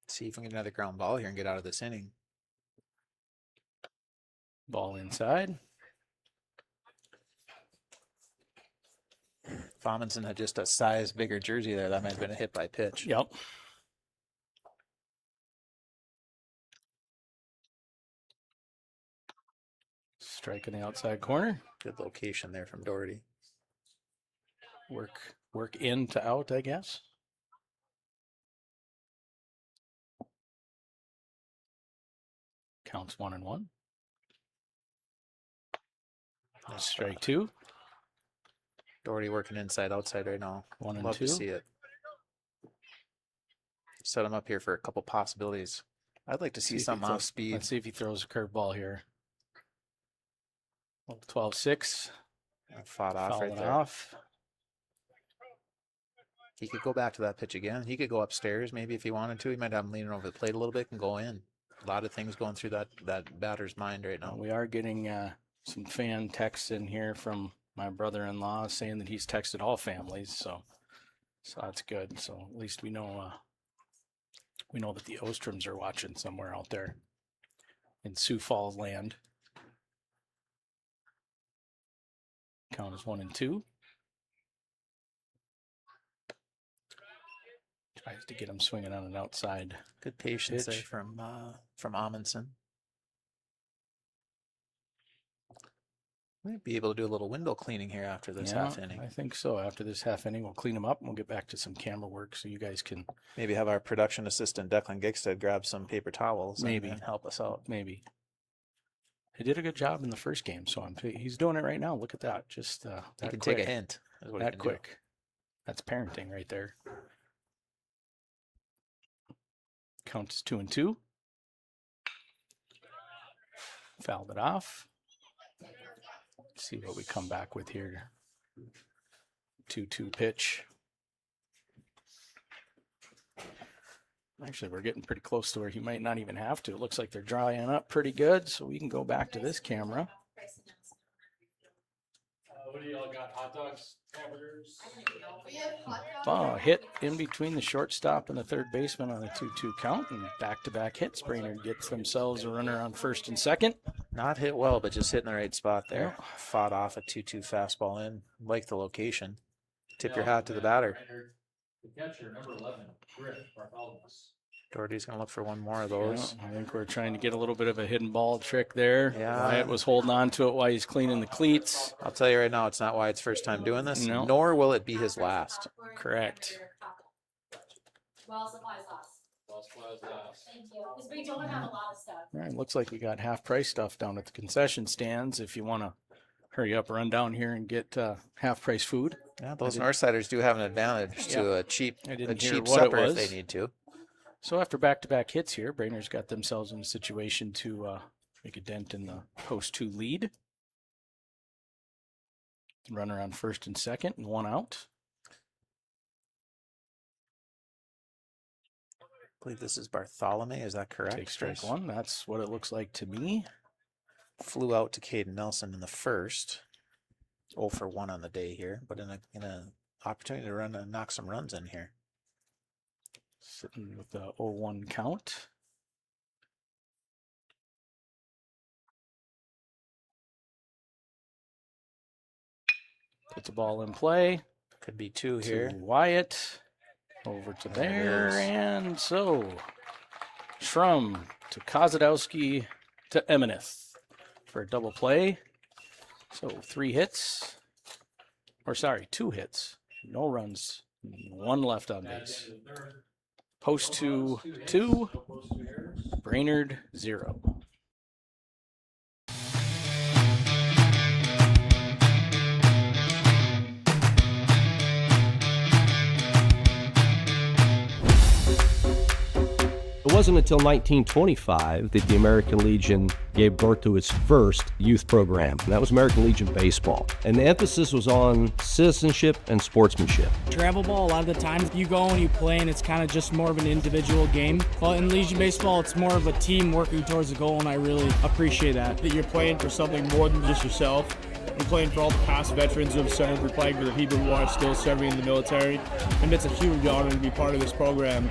see if we can get another ground ball here and get out of this inning. Ball inside. If Amundsen had just a size bigger jersey there, that might have been a hit by pitch. Yep. Strike in the outside corner. Good location there from Doherty. Work in to out, I guess. Counts 1-1. Strike 2. Doherty working inside outside right now. 1 Love and 2. to see it. Set him up here for a couple possibilities. I'd like to see something off speed. Let's see if he throws a curveball here. 12-6. Fought off Fouling right there. off. He could go back to that pitch again. He could go upstairs maybe if he wanted to. He might have him leaning over the plate a little bit and go in. A lot of things going through that batter's mind right now. We are getting some fan texts in here from my brother-in-law is saying that he's texted all families, so that's good. So at least we know that the Ostroms are watching somewhere out there in Sioux Falls land. Count is 1-2. Tries to get him swinging on an outside. Good patience there Pitch. from Amundsen. Might be able to do a little window cleaning here after this half inning. I think so. After this half inning, we'll clean them up and we'll get back to some camera work so you guys can Maybe have our production assistant Declan Gigstead grab some paper towels Maybe. and help us out. maybe. He did a good job in the first game, so he's doing it right now. Look at that. Just He that can quick. take a hint. Is what he That can do. quick. That's parenting right there. Count is 2-2. Fouled it off. See what we come back with here. 2-2 pitch. Actually, we're getting pretty close to where he might not even have to. It looks like they're drying up pretty good, so we can go back to this camera. What do y'all got? Hot dogs, hamburgers? Oh, hit in between the shortstop and the third baseman on a 2-2 count, and back-to-back hits. Brainerd gets themselves a runner on first and second. Not hit well, but just hit in the right spot there. Yeah. Fought off a 2-2 fastball in. Like the location. Tip your hat to the batter. The catcher, number 11, Griff Bartholomew. Doherty's going to look for one more of those. Yeah, I think we're trying to get a little bit of a hidden ball trick there. Yeah. Wyatt was holding on to it while he's cleaning the cleats. I'll tell you right now, it's not Wyatt's first time doing this, No. nor will it be his last. Correct. Well supplies last. Well, supplies last. Thank you. Because we don't have a lot of stuff. All right, looks like we got half price stuff down at the concession stands. If you want to hurry up, run down here and get half price food. Yeah, those Northsiders do have an advantage to a cheap I didn't hear cheap what it supper if was. they need to. So after back-to-back hits here, Brainerd's got themselves in a situation to make a dent in the post 2 lead. Runner on first and second and one out. I believe this is Bartholomew. Is that correct? Take strike Chris? one. That's what it looks like to me. Flew out to Caden Nelson in the first. 0 for 1 on the day here, but in a opportunity to run and knock some runs in here. Sitting with the 0-1 count. Puts the ball in play. Could be 2 To here. Wyatt. Over to There it there. is. And so Schrum to Kozadowski to Emineth for a double play. So 3 hits. Or sorry, 2 hits. No runs. 1 left on base. Post 2, 2. Brainerd 0. It wasn't until 1925 that the American Legion gave birth to its first youth program, and that was American Legion Baseball. And the emphasis was on citizenship and sportsmanship. Travel ball, a lot of the times you go and you play and it's kind of just more of an individual game. But in Legion Baseball, it's more of a team working towards a goal, and I really appreciate that. That you're playing for something more than just yourself. You're playing for all the past veterans who have served. You're playing for the people who are still serving in the military. And it's a huge honor to be part of this program.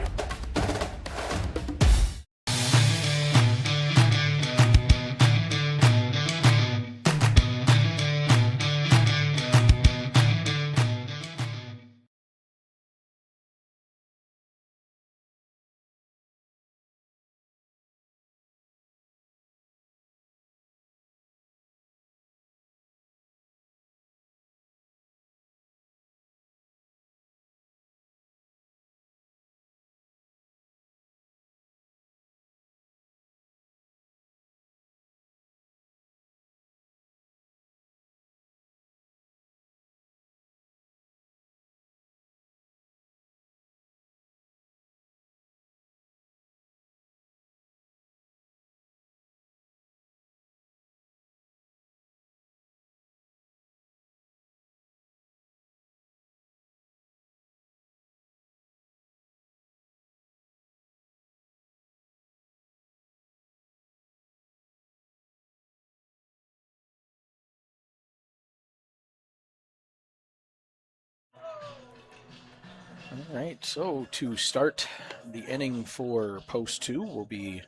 All right, so to start the inning for post 2 will be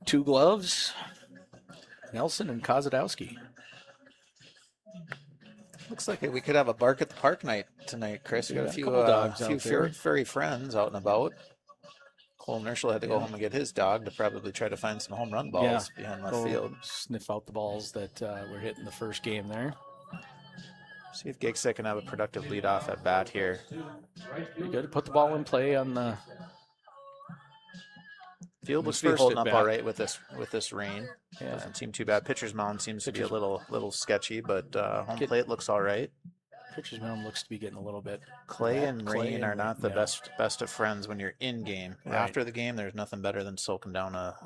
2 gloves, Nelson and Kozadowski. Looks like we could have a bark at the park night tonight, Chris. We got a few couple dogs out there. furry friends out and about. Cole Nerschel had to go home and get his dog to probably try to find some home run balls behind left field. Sniff out the balls that were hit in the first game there. See if Gigset can have a productive leadoff at bat here. Pretty good. Put the ball in play on the field. Looks to be holding up all right with this rain. Yeah. Doesn't seem too bad. Pitcher's mound seems to be a little sketchy, but home plate looks all right. Pitcher's mound looks to be getting a little bit. Clay and rain are not the best of friends when you're in game. Right. After the game, there's nothing better than soaking down a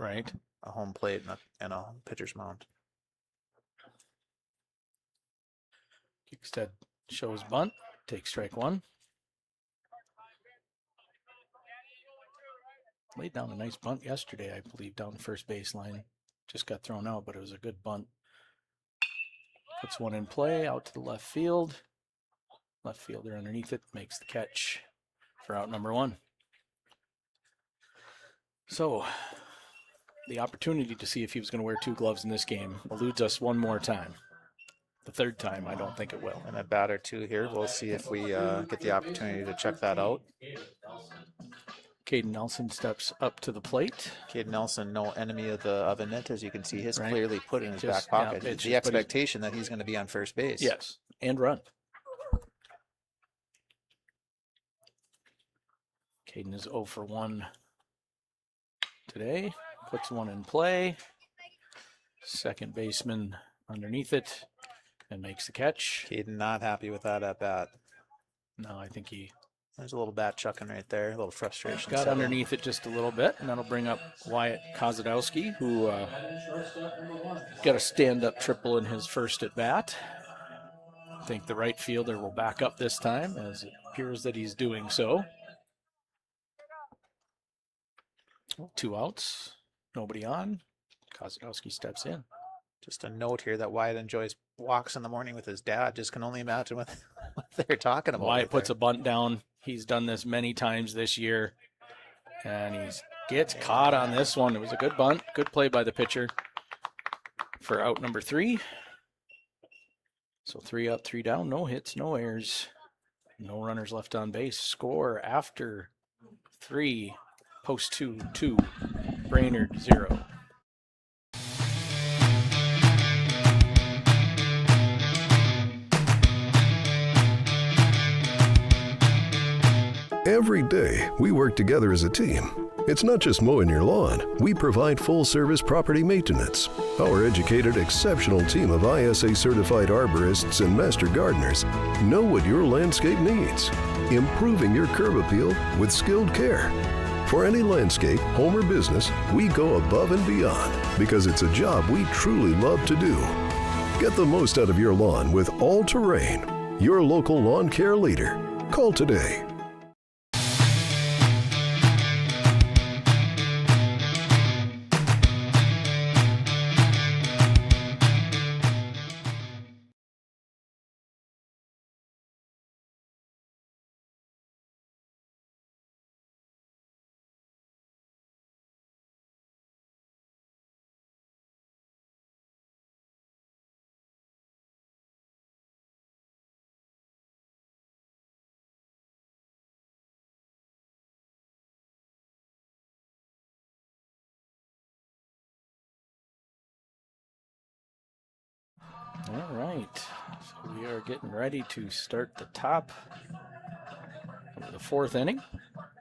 home plate and a pitcher's mound. Kickstead shows bunt, takes strike 1. Laid down a nice bunt yesterday, I believe, down the first baseline. Just got thrown out, but it was a good bunt. Puts one in play, out to the left field. Left fielder underneath it makes the catch for out number 1. So, the opportunity to see if he was going to wear 2 gloves in this game eludes us one more time. The third time, I don't think it will. And a bat or 2 here. We'll see if we get the opportunity to check that out. Caden Nelson steps up to the plate. Caden Nelson, no enemy of the net, as you can see. He's clearly put in his back pocket. It's the expectation that he's going to be on first base. Yes, and run. Caden is 0 for 1 today. Puts one in play. Second baseman underneath it and makes the catch. Caden not happy with that at bat. No, I think there's a little bat chucking right there, a little frustration. Got underneath it just a little bit, and that'll bring up Wyatt Kozadowski, who got a stand-up triple in his first at bat. I think the right fielder will back up this time, as it appears that he's doing so. 2 outs, nobody on. Kozadowski steps in. Just a note here that Wyatt enjoys walks in the morning with his dad. Just can only imagine what they're talking about. Wyatt puts a bunt down. He's done this many times this year, and he gets caught on this one. It was a good bunt. Good play by the pitcher for out number 3. So 3 up, 3 down. No hits, no errors. No runners left on base. Score after 3. Post 2, 2. Brainerd 0. Every day, we work together as a team. It's not just mowing your lawn. We provide full-service property maintenance. Our educated, exceptional team of ISA-certified arborists and master gardeners know what your landscape needs, improving your curb appeal with skilled care. For any landscape, home or business, we go above and beyond because it's a job we truly love to do. Get the most out of your lawn with All Terrain, your local lawn care leader. Call today. All right, so we are getting ready to start the top of the 4th inning.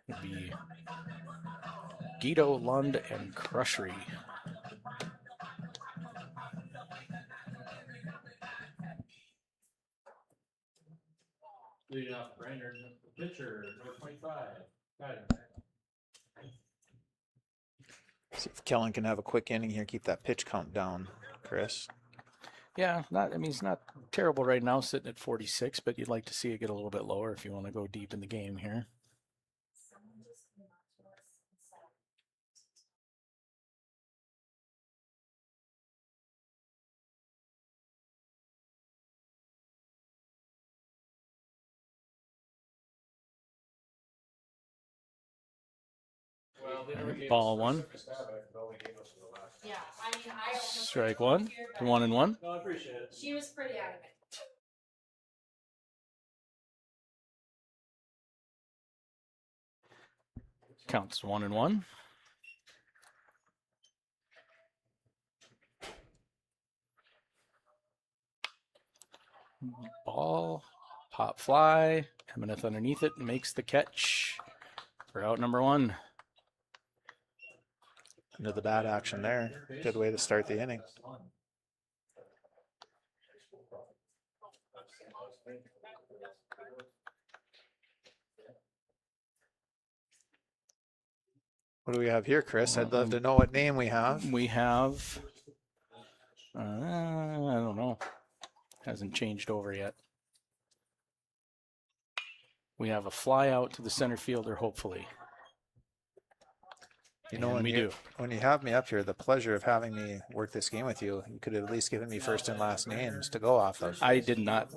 It'll be Guido, Lund, and Crushery. Leading off Brainerd, the pitcher, number 25. Got it. See if Kellen can have a quick inning here, keep that pitch count down, Chris. Yeah, it's not terrible right now, sitting at 46, but you'd like to see it get a little bit lower if you want to go deep in the game here. Ball one. Yeah, I mean, I don't. Strike one. 1-1. No, I appreciate it. She was pretty adamant. Counts 1-1. Ball, pop fly, Emineth underneath it, makes the catch for out number 1. Into the bat action there. Good way to start the inning. What do we have here, Chris? I'd love to know what name we have. We have, I don't know, hasn't changed over yet. We have a fly out to the center fielder, hopefully. You know, And when you have me up here, the pleasure of having me work this game with you, you could have at least given me first and last names to go off of. I did not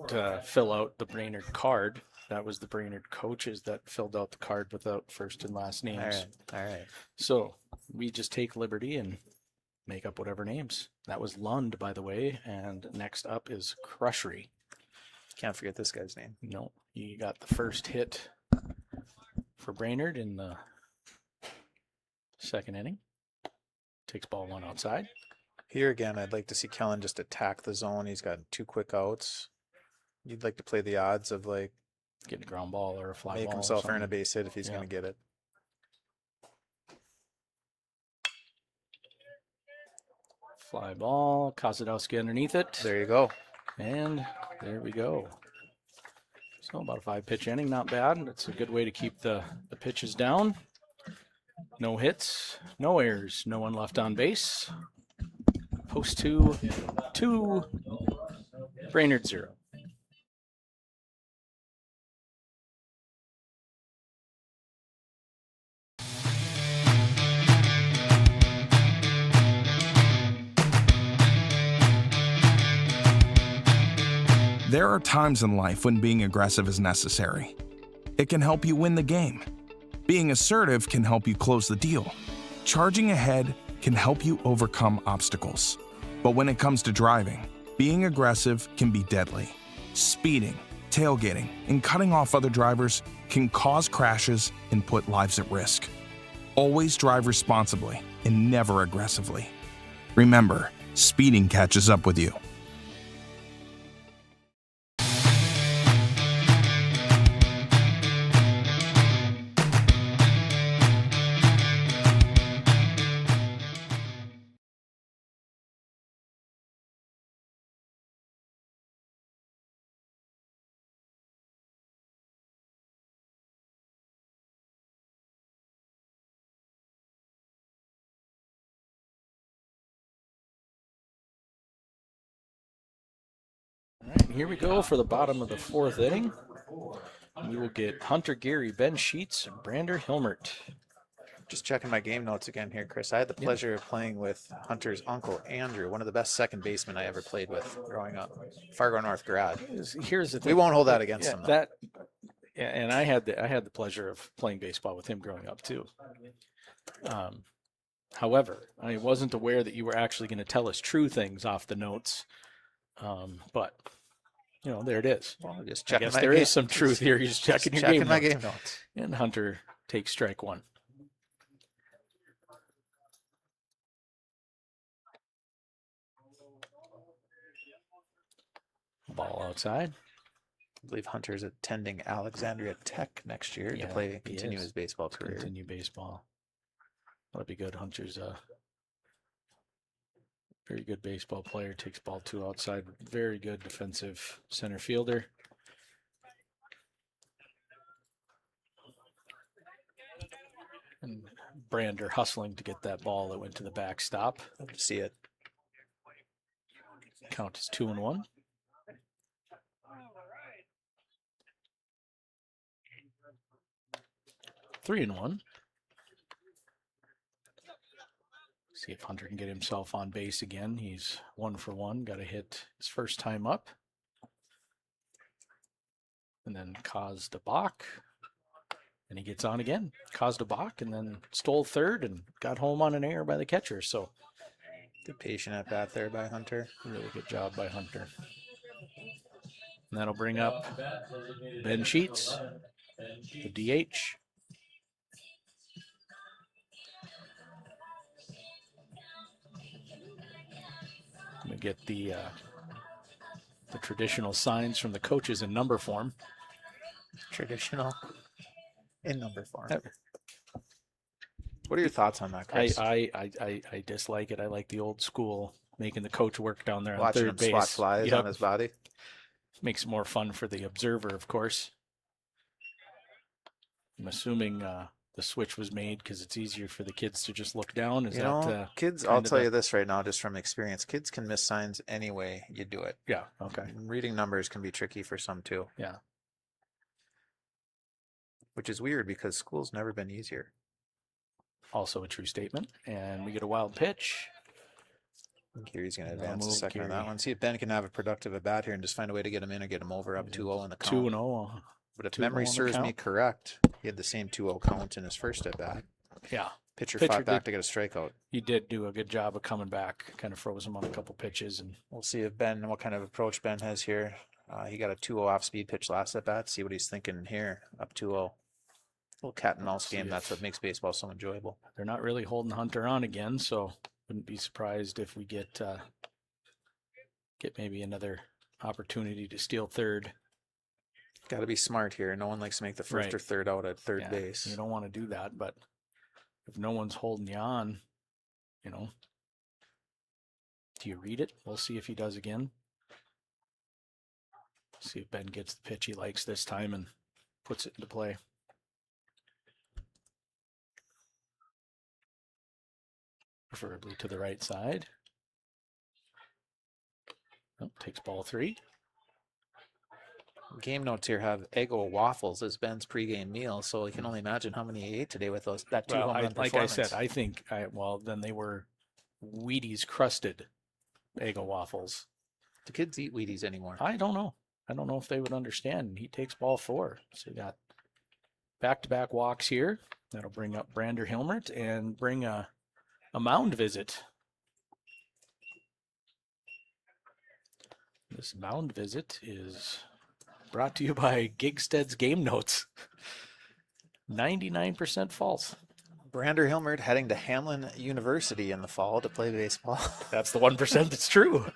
fill out the Brainerd card. That was the Brainerd coaches that filled out the card without first and last names. All right. So we just take liberty and make up whatever names. That was Lund, by the way. And next up is Crushery. Can't forget this guy's name. No, you got the first hit for Brainerd in the second inning. Takes ball 1 outside. Here again, I'd like to see Kellen just attack the zone. He's got 2 quick outs. You'd like to play the odds of like Getting a ground ball or a fly make ball. himself or earn a something. base hit if he's Yeah. going to get it. Fly ball, Kozadowski underneath it. There you go. And there we go. So about a 5-pitch inning, not bad. It's a good way to keep the pitches down. No hits, no errors, no one left on base. Post 2, Brainerd 0. There are times in life when being aggressive is necessary. It can help you win the game. Being assertive can help you close the deal. Charging ahead can help you overcome obstacles. But when it comes to driving, being aggressive can be deadly. Speeding, tailgating, and cutting off other drivers can cause crashes and put lives at risk. Always drive responsibly and never aggressively. Remember, speeding catches up with you. All right, here we go for the bottom of the 4th inning. We will get Hunter Geary, Ben Sheets, and Brander Hilmert. Just checking my game notes again here, Chris. I had the pleasure of playing with Hunter's uncle, Andrew, one of the best second basemen I ever played with growing up. Fargo North grad. Here's the thing. We won't hold that against him, though. And I had the pleasure of playing baseball with him growing up too. However, I wasn't aware that you were actually going to tell us true things off the notes. But you know, there it is. Well, just I checking guess my there game- is some truth here. You're just checking your checking game my notes. game notes. And Hunter takes strike 1. Ball outside. I believe Hunter's attending Alexandria Tech next year Yeah, to he continue is. his baseball career. Continue baseball. That'll be good. Hunter's a very good baseball player. Takes ball 2 outside. Very good defensive center fielder. And Brander hustling to get that ball that went to the backstop. Love to see it. Count is 2-1. Three and 1. See if Hunter can get himself on base again. He's 1 for 1. Got to hit his first time up. And then Kaz the Bach. And he gets on again, caused a balk, and then stole third and got home on an error by the catcher. So Good patient at bat there by Hunter. really good job by Hunter. And that'll bring up Ben Sheets, the DH. We get the traditional signs from the coaches in number form. Traditional in number form. Yep. What are your thoughts on that, Chris? I dislike it. I like the old school, making the coach work down there on Watching third him base. swat flies Yep. on his body. Makes it more fun for the observer, of course. I'm assuming the switch was made because it's easier for the kids to just look down. Is You that know, kids, kind I'll of tell the- you this right now, just from experience, kids can miss signs any way you do it. Yeah. Okay. Reading numbers can be tricky for some too. Yeah. Which is weird because school's never been easier. Also a true statement. And we get a wild pitch. Gary's going to No advance a move, second on that Gary. one. See if Ben can have a productive at bat here and just find a way to get him in or get him over up 2-0 in the count. 2-0. But if 2-0 memory on the serves me count. correct, he had the same 2-0 count in his first at bat. Yeah. Pitcher Pitcher fought back did- to get a strikeout. He did do a good job of coming back. Kind of froze him on a couple pitches. And We'll see if Ben, what kind of approach Ben has here. He got a 2-0 off speed pitch last at bat. See what he's thinking here. Up 2-0. Little cat and mouse See game. if- That's what makes baseball so enjoyable. they're not really holding Hunter on again. So wouldn't be surprised if we get maybe another opportunity to steal third. Got to be smart here. No one likes to make the first Right. or third out at third Yeah, base. You don't want to do that, but if no one's holding you on, do you read it? We'll see if he does again. See if Ben gets the pitch he likes this time and puts it into play. Preferably to the right side. Oh, takes ball 3. Game notes here have Eggo waffles as Ben's pregame meal, so you can only imagine how many he ate today with that two Well, home run like I performance. said, I think then they were Wheaties crusted Eggo waffles. Do kids eat Wheaties anymore? I don't know. I don't know if they would understand. He takes ball 4. So you got back-to-back walks here. That'll bring up Brander Hilmert and bring a mound visit. This mound visit is brought to you by Gigstead's Game Notes. 99% false. Brander Hilmert heading to Hamlin University in the fall to play baseball. That's the 1% that's true.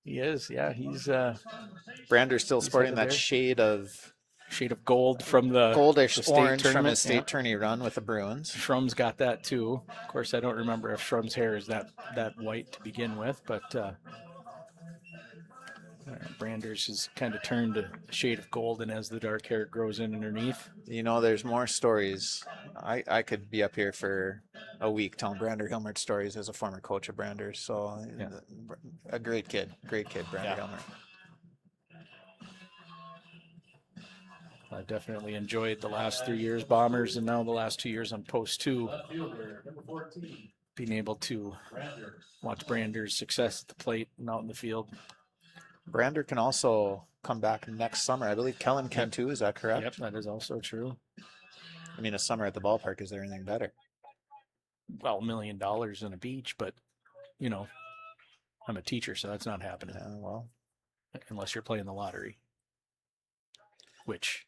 He is, yeah. He's Brander's still sporting headed that there. shade of gold from the goldish the state orange from tournament, his state yeah. tourney run with the Bruins. Shrum's got that too. Of course, I don't remember if Shrum's hair is that white to begin with, but Brander's has kind of turned a shade of golden as the dark hair grows in underneath. You know, there's more stories. I could be up here for a week telling Brander Hilmert stories as a former coach of Brander's. So Yeah. a great kid, Brander Yeah. Hilmert. I've definitely enjoyed the last 3 years Bombers and now the last 2 years on Post 2. Left fielder, number 14, Being able to Brander. watch Brander's success at the plate and out in the field. Brander can also come back next summer. I believe Kellen can too. Is that correct? Yep, that is also true. I mean, a summer at the ballpark, is there anything better? Well, $1 million in a beach, but I'm a teacher, so that's not happening Yeah, well, unless you're playing the lottery. Which,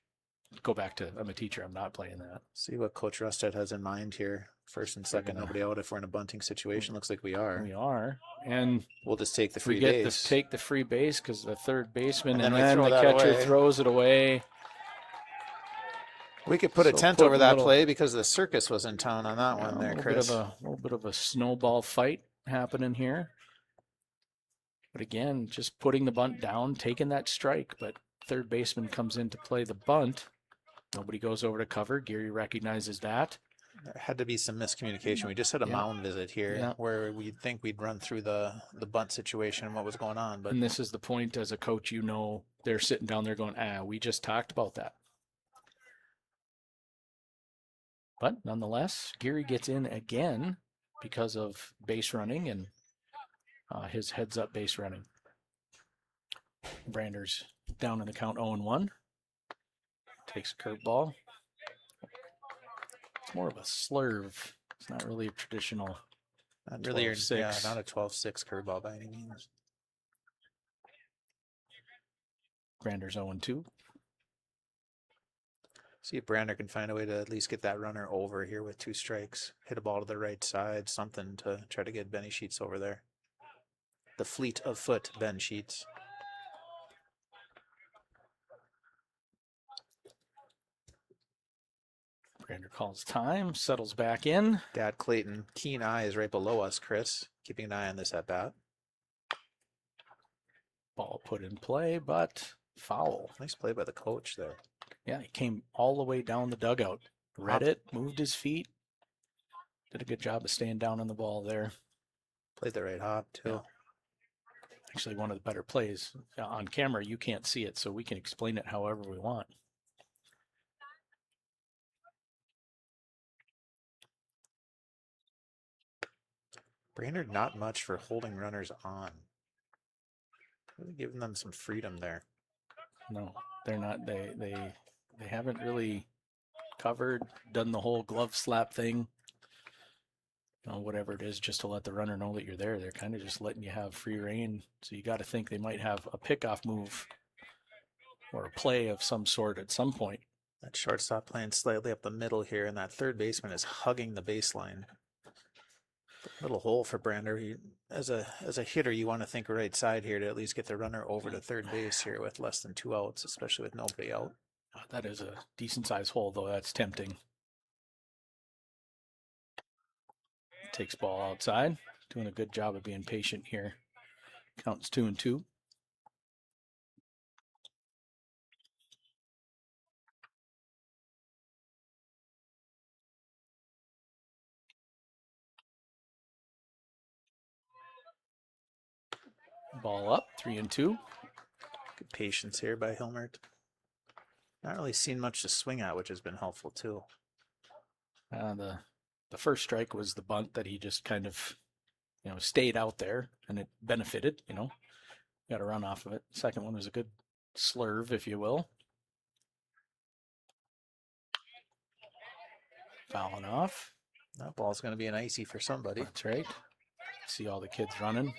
go back to, I'm a teacher, I'm not playing that. see what Coach Rustad has in mind here. First and second, nobody out. If we're in a bunting situation, looks like we are. We are, and We'll just take the we free get base. take the free base because the third baseman, And and then we then throw the that catcher away. throws it away. We could put a So tent put over a that little- play because the circus was in town on that one there, Chris. A little bit of a snowball fight happening here. But again, just putting the bunt down, taking that strike, but third baseman comes in to play the bunt. Nobody goes over to cover. Gary recognizes that. There had to be some miscommunication. We just had a Yeah. mound visit here Yeah. where we'd think we'd run through the bunt situation and what was going on. But And this is the point as a coach, they're sitting down there going, we just talked about that. But nonetheless, Geary gets in again because of base running and his heads up base running. Brander's down in the count 0-1. Takes a curveball. It's more of a slurve. It's not really a traditional. Not really, yeah, 12-6. not a 12-6 curveball by any means. Brander's 0-2. See if Brander can find a way to at least get that runner over here with 2 strikes. Hit a ball to the right side, something to try to get Benny Sheets over there. The fleet of foot, Ben Sheets. Brander calls time, settles back in. Dad Clayton, keen eye is right below us, Chris. Keeping an eye on this at bat. Ball put in play, but foul. Nice play by the coach there. Yeah, he came all the way down the dugout. Read it, moved his feet. Did a good job of staying down on the ball there. Played the right hop, too. Yeah. Actually, one of the better plays. On camera, you can't see it, so we can explain it however we want. Brainerd not much for holding runners on. Really giving them some freedom there. No, they're not. They haven't really covered, done the whole glove slap thing. You know, whatever it is, just to let the runner know that you're there. They're kind of just letting you have free reign. So you got to think they might have a pickoff move or a play of some sort at some point. That shortstop playing slightly up the middle here, and that third baseman is hugging the baseline. Little hole for Brander. As a hitter, you want to think right side here to at least get the runner over to third base here with less than 2 outs, especially with nobody out. That is a decent sized hole, though. That's tempting. Takes ball outside. Doing a good job of being patient here. Counts 2-2. Ball up, 3-2. Good patience here by Hilmert. Not really seen much to swing at, which has been helpful too. The first strike was the bunt that he just kind of, stayed out there, and it benefited. Got a run off of it. Second one was a good slurve, if you will. Fouling off. That ball's going to be an icy for somebody. That's right. See all the kids running.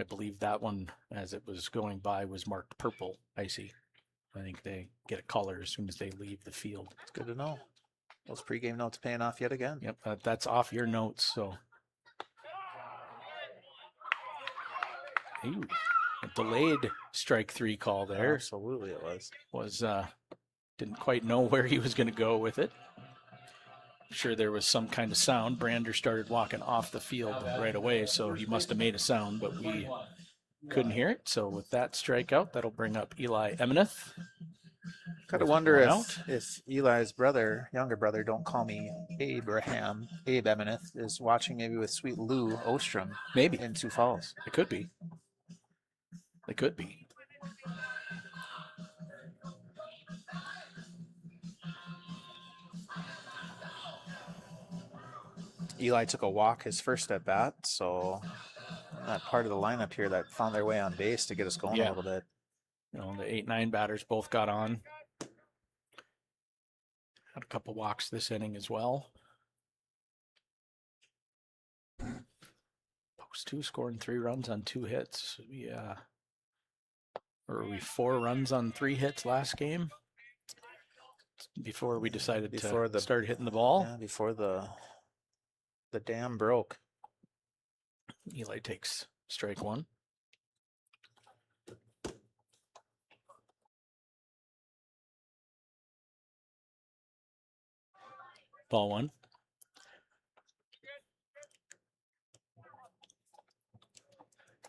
I believe that one, as it was going by, was marked purple, icy. I think they get a color as soon as they leave the field. It's good to know. Those pregame notes paying off yet again. Yep, that's off your notes. So, ooh, a delayed strike 3 call there. Absolutely, it was. Didn't quite know where he was going to go with it. Sure, there was some kind of sound. Brander started walking off the field right away, so he must have made a sound, but we couldn't hear it. So with that strikeout, that'll bring up Eli Emineth. Gotta wonder if Eli's younger brother, don't call me Abe Emineth, is watching maybe with sweet Lou Ostrom. Maybe. In Sioux Falls. It could be. It could be. Eli took a walk his first at bat, so that part of the lineup here that found their way on base to get us going a little bit. The 8-9 batters both got on. Had a couple walks this inning as well. Post 2 scoring 3 runs on 2 hits. Yeah. Or were we 4 runs on 3 hits last game? Before we decided to start hitting the ball? Yeah, before the dam broke. Eli takes strike 1. Ball 1.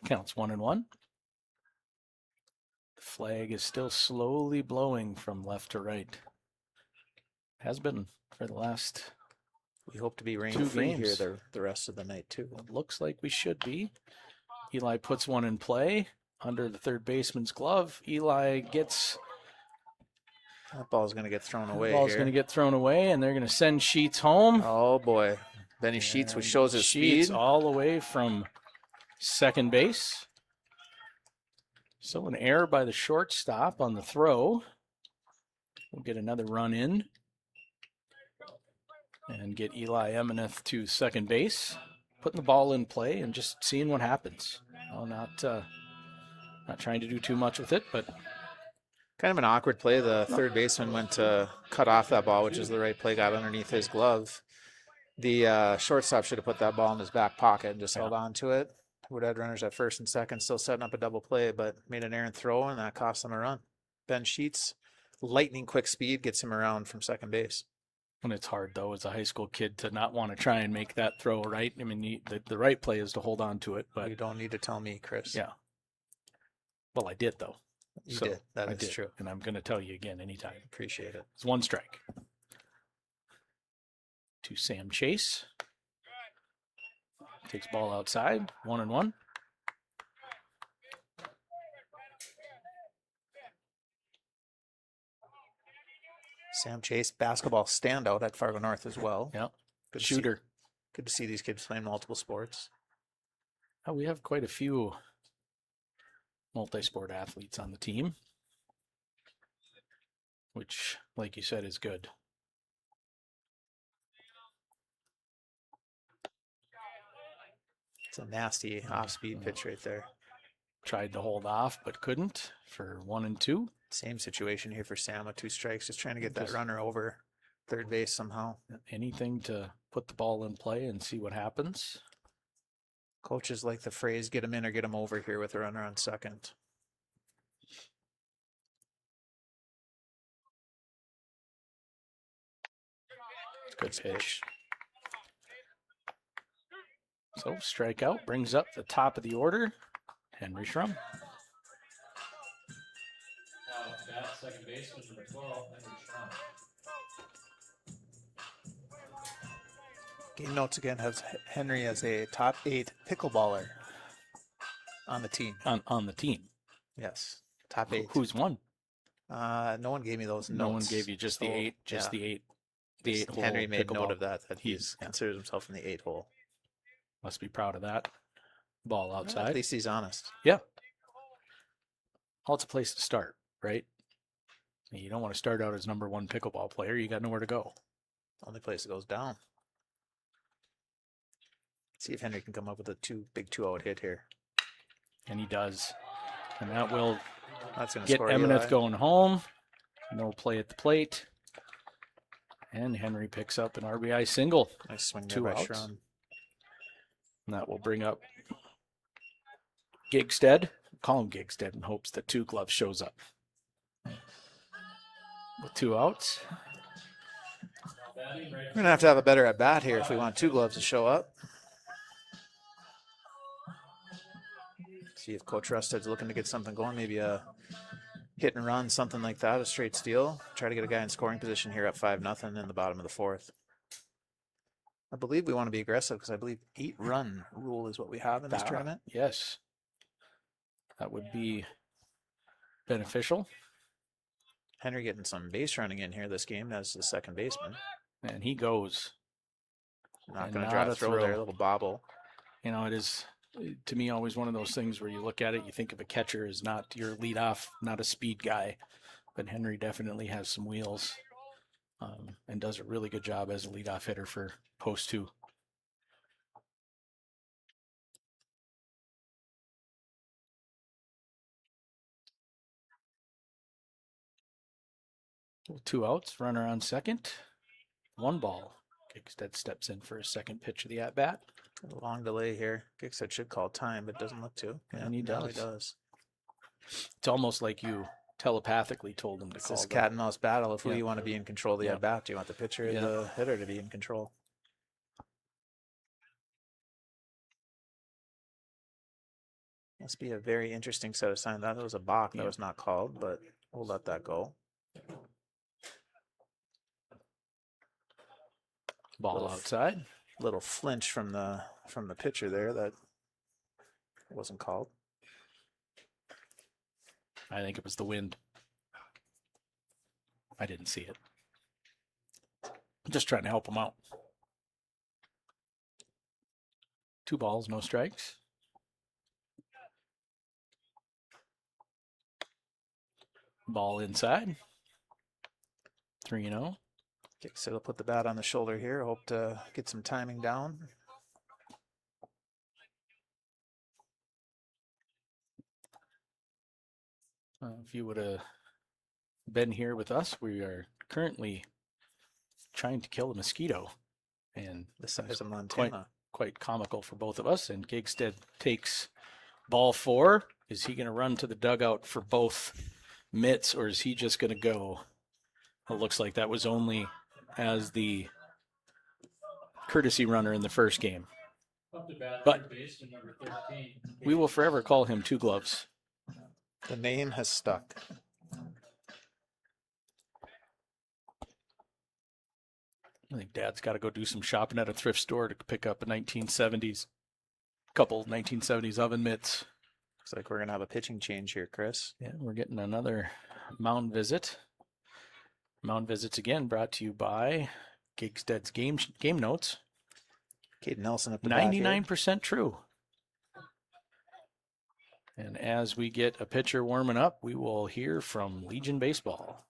Counts 1-1. The flag is still slowly blowing from left to right. Has been for the last. We hope to be rain-free here the rest of the night, too. It looks like we should be. Eli puts one in play under the third baseman's glove. Eli gets... That ball's going to get thrown away. Ball's going to get thrown away, and they're going to send Sheets home. Oh, boy. Benny Sheets, which shows his Sheets speed. all the way from second base. So an error by the shortstop on the throw. We'll get another run in and get Eli Emineth to second base, putting the ball in play and just seeing what happens. Well, not trying to do too much with it, but Kind of an awkward play. The third baseman went to cut off that ball, which is the right play, got underneath his glove. The shortstop should have put that ball in his back pocket and just held on to it. Would have had runners at first and second, still setting up a double play, but made an errant throw, and that cost him a run. Ben Sheets, lightning quick speed, gets him around from second base. and it's hard though as a high school kid to not want to try and make that throw, right? I mean, the right play is to hold on to it, but You don't need to tell me, Chris. yeah. Well, I did though. You So, did. That I is did, true. and I'm going to tell you again anytime. Appreciate it. It's one strike. To Sam Chase. Takes ball outside, 1-1. Sam Chase, basketball standout at Fargo North as well. Yeah. Good to see- Shooter. good to see these kids playing multiple sports. Oh, we have quite a few multi-sport athletes on the team, which, like you said, is good. It's a nasty off-speed pitch right there. Tried to hold off, but couldn't for 1 and 2. Same situation here for Sam with 2 strikes, just trying to get that Just- runner over third base somehow. Anything to put the ball in play and see what happens. Coaches like the phrase, get him in or get him over here with a runner on second. Good pitch. So strikeout brings up the top of the order, Henry Schrum. Now, bat second baseman number 12, Henry Schramm. Game notes again has Henry as a top 8 pickleballer on the team. On the team. Yes, top 8. Who's won? No one gave me those notes. No one gave you just the So, 8, just yeah. the 8. The 8 hole Henry made note pickleball. of that he He's- yeah. considers himself in the 8 hole. Must be proud of that. Ball Well, outside. at least he's honest. Yeah. Well, it's a place to start, right? You don't want to start out as number 1 pickleball player. You got nowhere to go. Only place it goes down. See if Henry can come up with a big 2-out hit here. And he does. And that will That's going to get score Emineth Eli. going home. No play at the plate. And Henry picks up an RBI single. Nice swing there 2 by outs. Schramm. And that will bring up Gigstead. Call him Gigstead in hopes that Two Gloves shows up. With 2 outs. Batting right We're going to have a better at bat here if we want Two Gloves to show up. See if Coach Rusted's looking to get something going, maybe a hit and run, something like that, a straight steal. Try to get a guy in scoring position here at 5-0 in the bottom of the 4th. I believe we want to be aggressive because I believe 8-run rule is what we have in this Ah, tournament. Yes. That would be beneficial. Henry getting some base running in here this game as the second baseman. And he goes. Not And going to not draw a a throw there, throw. a little bobble. You know, it is, to me, always one of those things where you look at it, you think of a catcher as not your leadoff, not a speed guy. But Henry definitely has some wheels and does a really good job as a leadoff hitter for post 2. Well, 2 outs, runner on second, 1 ball. Gigstead steps in for his second pitch of the at-bat. A long delay here. Gigstead should call time, but doesn't look to. And he now he does. does. It's almost like you telepathically told him to It's call this the- cat and mouse battle of who Yeah. you want to be in control of the Yeah. at bat. Do you want the pitcher or Yeah. the hitter to be in control? Must be a very interesting set of signs. That was a balk that Yeah. was not called, but we'll let that go. ball Little- outside. Little flinch from the pitcher there that wasn't called. I think it was the wind. I didn't see it. I'm just trying to help him out. 2 balls, no strikes. Ball inside. 3-0. Okay, so he'll put the bat on the shoulder here. Hope to get some timing down. If you would have been here with us, we are currently trying to kill a mosquito, and The size of quite Montana. quite comical for both of us. And Gigstead takes ball 4. Is he going to run to the dugout for both mitts, or is he just going to go? It looks like that was only as the courtesy runner in the first game. Up to bat, But- third baseman, number 13. We will forever call him Two Gloves. The name has stuck. I think Dad's got to go do some shopping at a thrift store to pick up a 1970s, couple 1970s oven mitts. Looks like we're gonna have a pitching change here, Chris. Yeah, we're getting another mound visit. Mound visits again brought to you by Gigstead's game notes. Caden Nelson up the bat here. 99% true. And as we get a pitcher warming up, we will hear from Legion Baseball.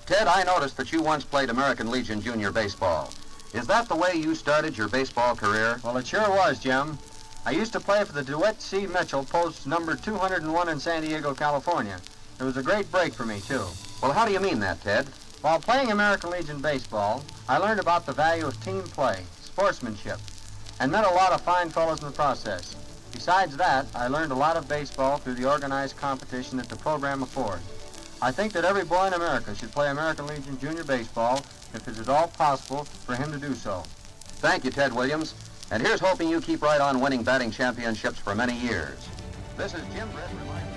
Ted, I noticed that you once played American Legion Junior Baseball. Is that the way you started your baseball career? Well, it sure was, Jim. I used to play for the DeWitt C. Mitchell, post number 201 in San Diego, California. It was a great break for me, too. Well, how do you mean that, Ted? While playing American Legion baseball, I learned about the value of team play, sportsmanship, and met a lot of fine fellows in the process. Besides that, I learned a lot of baseball through the organized competition that the program affords. I think that every boy in America should play American Legion Junior Baseball if it is at all possible for him to do so. Thank you, Ted Williams. And here's hoping you keep right on winning batting championships for many years. This is Jim Brett reminding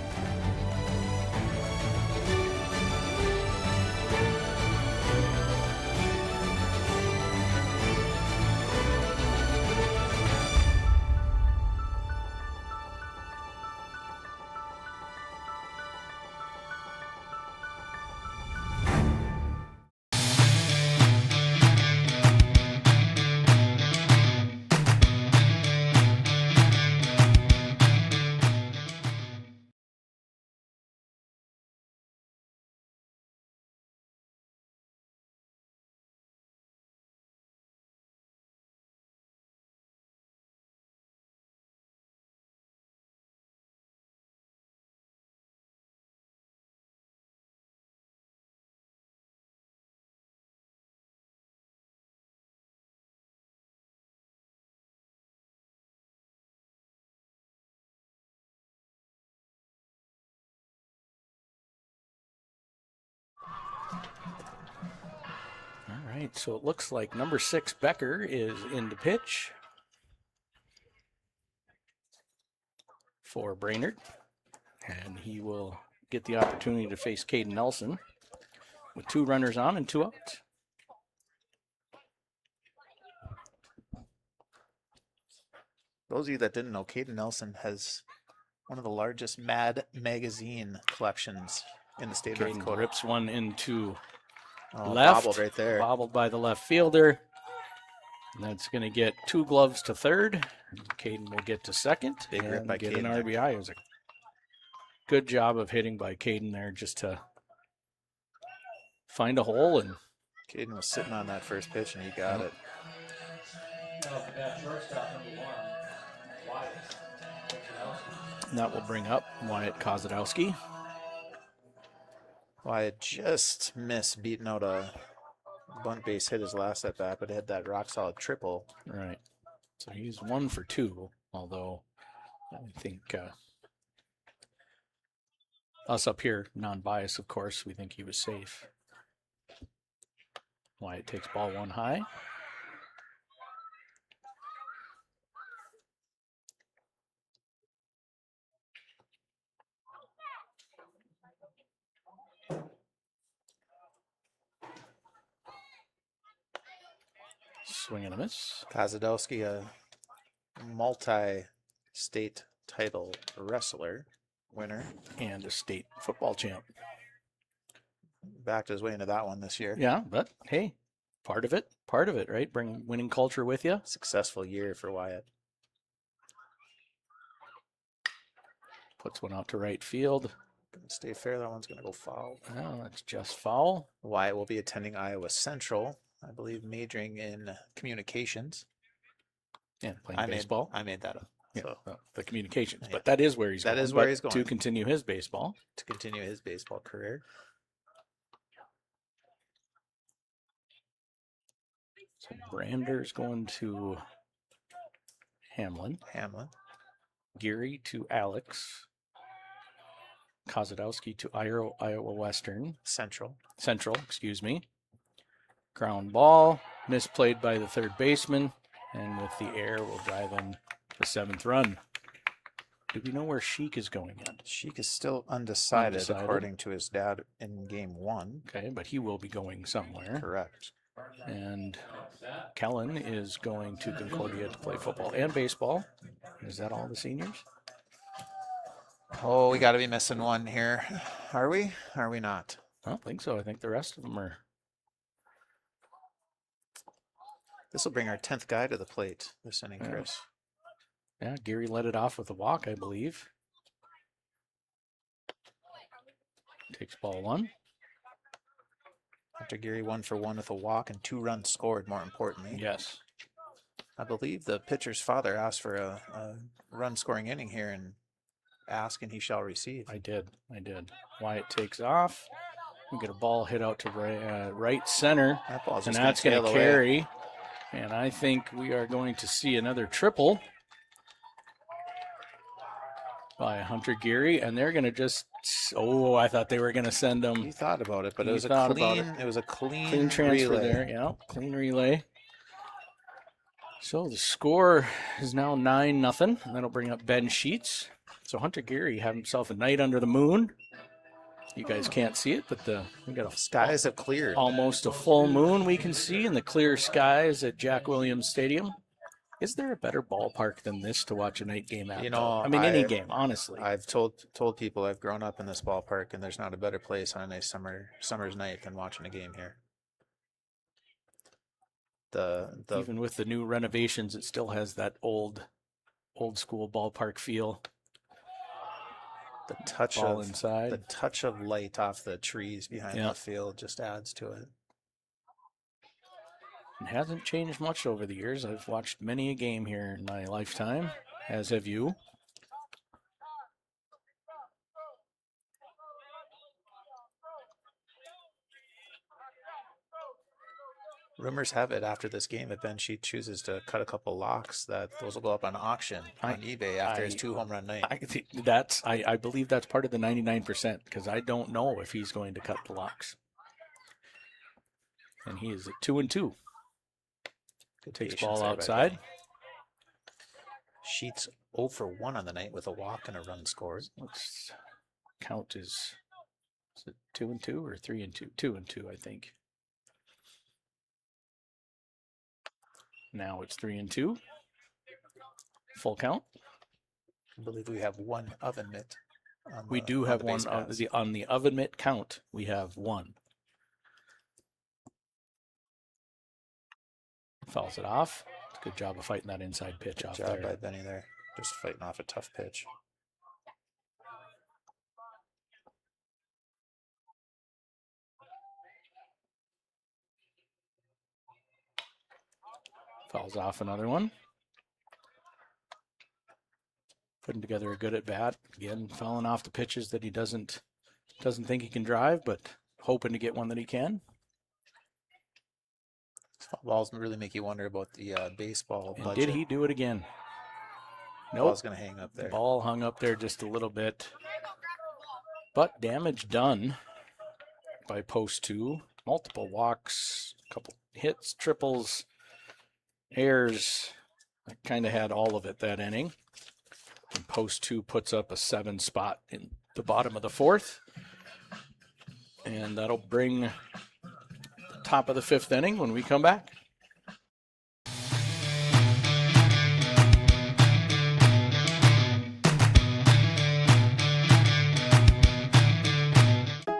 All right, so it looks like number 6, Becker, is in to pitch for Brainerd. And he will get the opportunity to face Caden Nelson with 2 runners on and 2 outs. Those of you that didn't know, Caden Nelson has one of the largest Mad magazine collections in the state of North Caden Dakota. rips one into Oh, left, bobbled right there. bobbled by the left fielder. And that's going to get 2 gloves to third. Caden will get to second. Big rip and by get Caden an there. RBI. It was a good job of hitting by Caden there just to find a hole. And Caden was sitting on that first pitch and he got it. Up to bat, shortstop, number 1. Wyatt. that will bring up Wyatt Kozadowski. Well, I had just missed beating out a bunt base hit his last at bat, but it had that rock solid triple. Right. So he's 1 for 2, although I think us up here, non-biased, of course, we think he was safe. Wyatt takes ball 1 high. Swing and a miss. Kozadowski, a multi-state title wrestler winner. And a state football champ. Backed his way into that one this year. Yeah, but hey, Part of it, right? Bring winning culture with you. Successful year for Wyatt. Puts one out to right field. Gonna stay fair. That one's gonna go foul. Well, that's just foul. Wyatt will be attending Iowa Central, I believe, majoring in communications. Yeah, playing baseball. I made that up. Yeah, So the communications, Yeah. but that is where he's going. That is where but he's going. to continue his baseball. to continue his baseball career. So Brander's going to Hamlin. Geary to Alex. Kozadowski to Iowa Western. Central, excuse me. Ground ball, misplayed by the third baseman, and with the air will drive in the 7th run. Do we know where Sheik is going yet? Sheik is still undecided, according to his dad in game 1. Okay, but he will be going somewhere. Correct. And Kellen is going to Concordia to play football and baseball. Is that all the seniors? Oh, we got to be missing one here. Are we? Are we not? I don't think so. I think the rest of them are. This will bring our 10th guy to the plate this inning, Chris. Yeah, Geary led it off with a walk, I believe. Takes ball 1. After Geary 1 for 1 with a walk and 2 runs scored, more importantly. Yes. I believe the pitcher's father asked for a run scoring inning here, and ask and he shall receive. I did. Wyatt takes off. We get a ball hit out to right center. That ball's and just that's going gonna to sail away. carry. And I think we are going to see another triple by Hunter Geary. And they're going to just, I thought they were going to send him. You thought about it, but it You was thought about it. It was a clean transfer relay. there. Yeah, clean relay. So the score is now 9-0. That'll bring up Ben Sheets. So Hunter Geary had himself a night under the moon. You guys can't see it, but we got Skies have cleared. almost a full moon we can see in the clear skies at Jack Williams Stadium. Is there a better ballpark than this to watch a night game at? You know, I mean, any game, honestly. I've told people I've grown up in this ballpark, and there's not a better place on a nice summer's night than watching a game here. Even with the new renovations, it still has that old school ballpark feel. The touch Ball inside. The touch of light off the trees behind Yeah. the field just adds to it. It hasn't changed much over the years. I've watched many a game here in my lifetime, as have you. Rumors have it after this game, if Ben Sheet chooses to cut a couple locks, that those will go up on auction on eBay after his 2 home run night. I believe that's part of the 99% because I don't know if he's going to cut the locks. And he is at 2-2. Takes patience ball there by outside. Benny. Sheets 0 for 1 on the night with a walk and a run scored. Looks count is it 2-2 or 3-2? 2-2, I think. Now it's 3-2. Full count. I believe we have one oven mitt. We do have one on the oven mitt count. We have one. Fouls it off. Good job of fighting that inside pitch off Good job there. by Benny there. Just fighting off a tough pitch. Fouls off another one. Putting together a good at bat. Again, fouling off the pitches that he doesn't think he can drive, but hoping to get one that he can. Balls really make you wonder about the baseball And budget. did he do it again? Nope. Ball's gonna hang up there. The ball hung up there just a little bit. But damage done by post 2. Multiple walks, a couple hits, triples, errors. I kind of had all of it that inning. And post 2 puts up a 7 spot in the bottom of the 4th. And that'll bring the top of the 5th inning when we come back.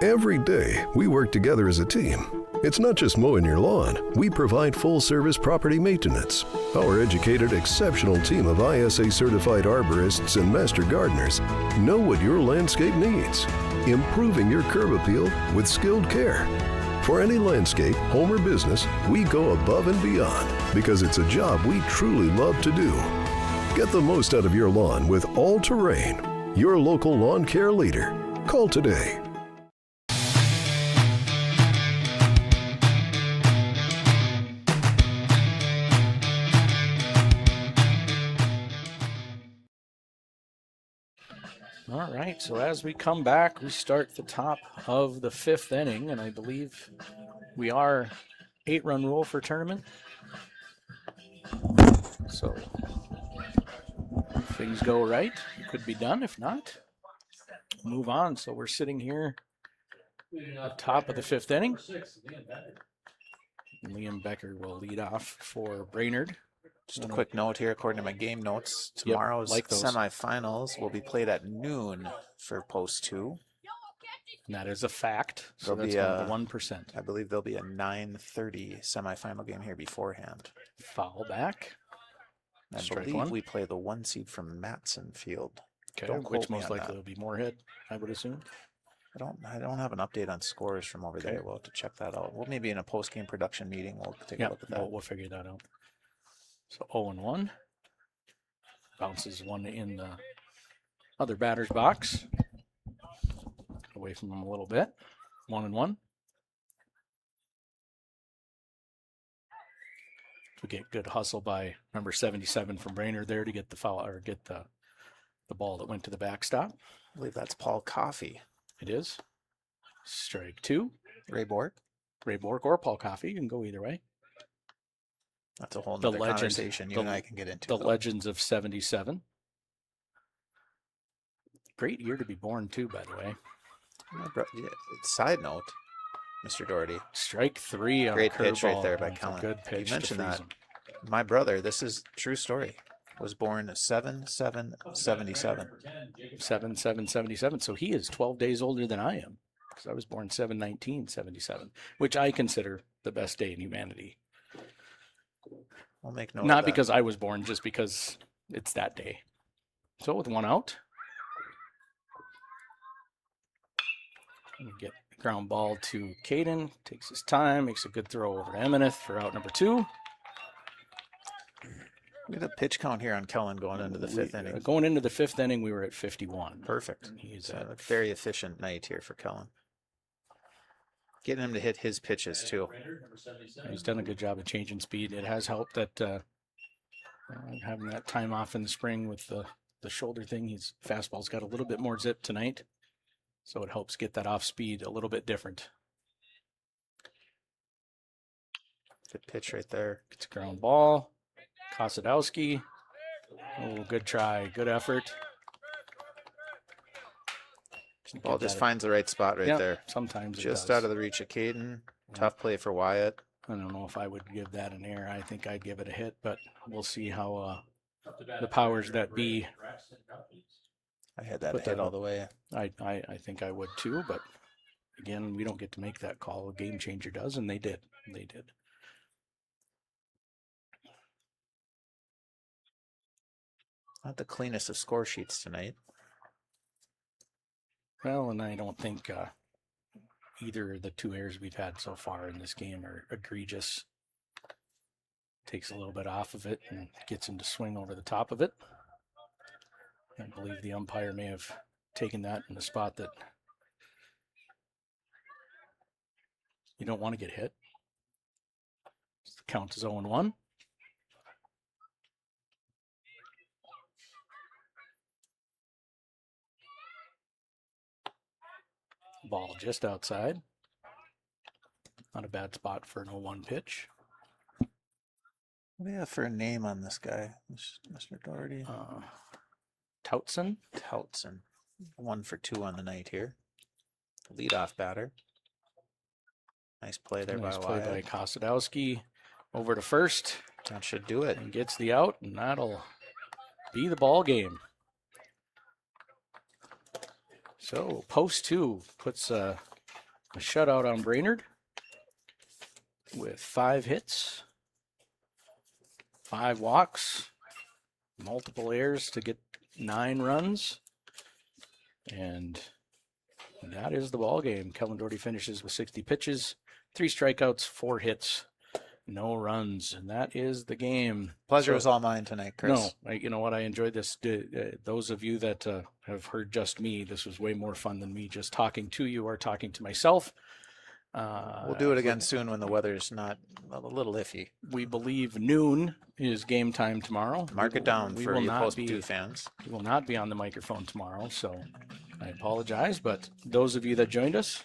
Every day, we work together as a team. It's not just mowing your lawn. We provide full-service property maintenance. Our educated, exceptional team of ISA-certified arborists and master gardeners know what your landscape needs, improving your curb appeal with skilled care. For any landscape, home or business, we go above and beyond because it's a job we truly love to do. Get the most out of your lawn with All Terrain, your local lawn care leader. Call today. All right, so as we come back, we start the top of the 5th inning, and I believe we are 8-run rule for tournament. So if things go right, it could be done. If not, move on. So we're sitting here at the top of the 5th inning. And Liam Becker will lead off for Brainerd. Just a quick note here, according to my game notes, tomorrow's semifinals will be played at noon for Post 2. And that is a fact. So There'll that's be one of the 1%. I believe there'll be a 9:30 semifinal game here beforehand. Foul back. I believe we play the 1 seed from Matson Field. Okay, Don't which quote me most on likely that. will be Moorhead, I would assume. I don't have an update on scores from over there. We'll have to check that out. Well, maybe in a post-game production meeting, we'll take a look at that. We'll figure that out. So 0-1. Bounces one in the other batter's box. Away from him a little bit. 1-1. We get good hustle by number 77 from Brainerd there to get the foul or get the ball that went to the backstop. I believe that's Paul Coffey. It is. Strike 2. Ray Bork. Ray Bork or Paul Coffey. You can go either way. That's a whole nother conversation you and I can get into. The legends of 77. Great year to be born, too, by the way. Side note, Mr. Doherty. Strike 3 on great a pitch right curveball. there by That's a Kellen. good pitch. You mentioned that. My brother, this is true story, was born 7/7/77. 7/7/77. So he is 12 days older than I am, because I was born 7/19/77, which I consider the best day in humanity. I'll make note. Not because I was born, just because it's that day. So with one out, we get the ground ball to Caden. Takes his time, makes a good throw over to Emineth for out number 2. We had a pitch count here on Kellen going into the 5th inning. Going into the 5th inning, we were at 51. Perfect. He's a very efficient night here for Kellen. Getting him to hit his pitches too. He's done a good job of changing speed. It has helped that having that time off in the spring with the shoulder thing. His fastball's got a little bit more zip tonight, so it helps get that off speed a little bit different. Good pitch right there. Gets a ground ball. Kosadowski. Oh, good try. Good effort. Ball just finds the right spot right there. Sometimes it just does. out of the reach of Caden. Tough play for Wyatt. I don't know if I would give that an error. I think I'd give it a hit, but we'll see how the powers that be. I had that hit all the way. I think I would too, but again, we don't get to make that call. A game changer does, and they did. They did. Not the cleanest of score sheets tonight. Well, and I don't think either of the 2 errors we've had so far in this game are egregious. Takes a little bit off of it and gets him to swing over the top of it. I believe the umpire may have taken that in the spot that you don't want to get hit. The count is 0-1. Ball just outside. Not a bad spot for an 0-1 pitch. What do you have for a name on this guy, Mr. Doherty? Toutson. Toutson. 1 for 2 on the night here. Leadoff batter. Nice play there Nice by play Wyatt. by Kosadowski. Over to first. That should do it. And gets the out, and that'll be the ball game. So post 2 puts a shutout on Brainerd. with 5 hits, 5 walks, multiple errors to get 9 runs. And that is the ball game. Kellen Doherty finishes with 60 pitches, 3 strikeouts, 4 hits, no runs, and that is the game. Pleasure was all mine tonight, Chris. No, you know what? I enjoyed this. Those of you that have heard just me, this was way more fun than me just talking to you or talking to myself. We'll do it again soon when the weather's not a little iffy. We believe noon is game time tomorrow. Mark it down we for will you not Post be 2 fans. We will not be on the microphone tomorrow, so I apologize. But those of you that joined us,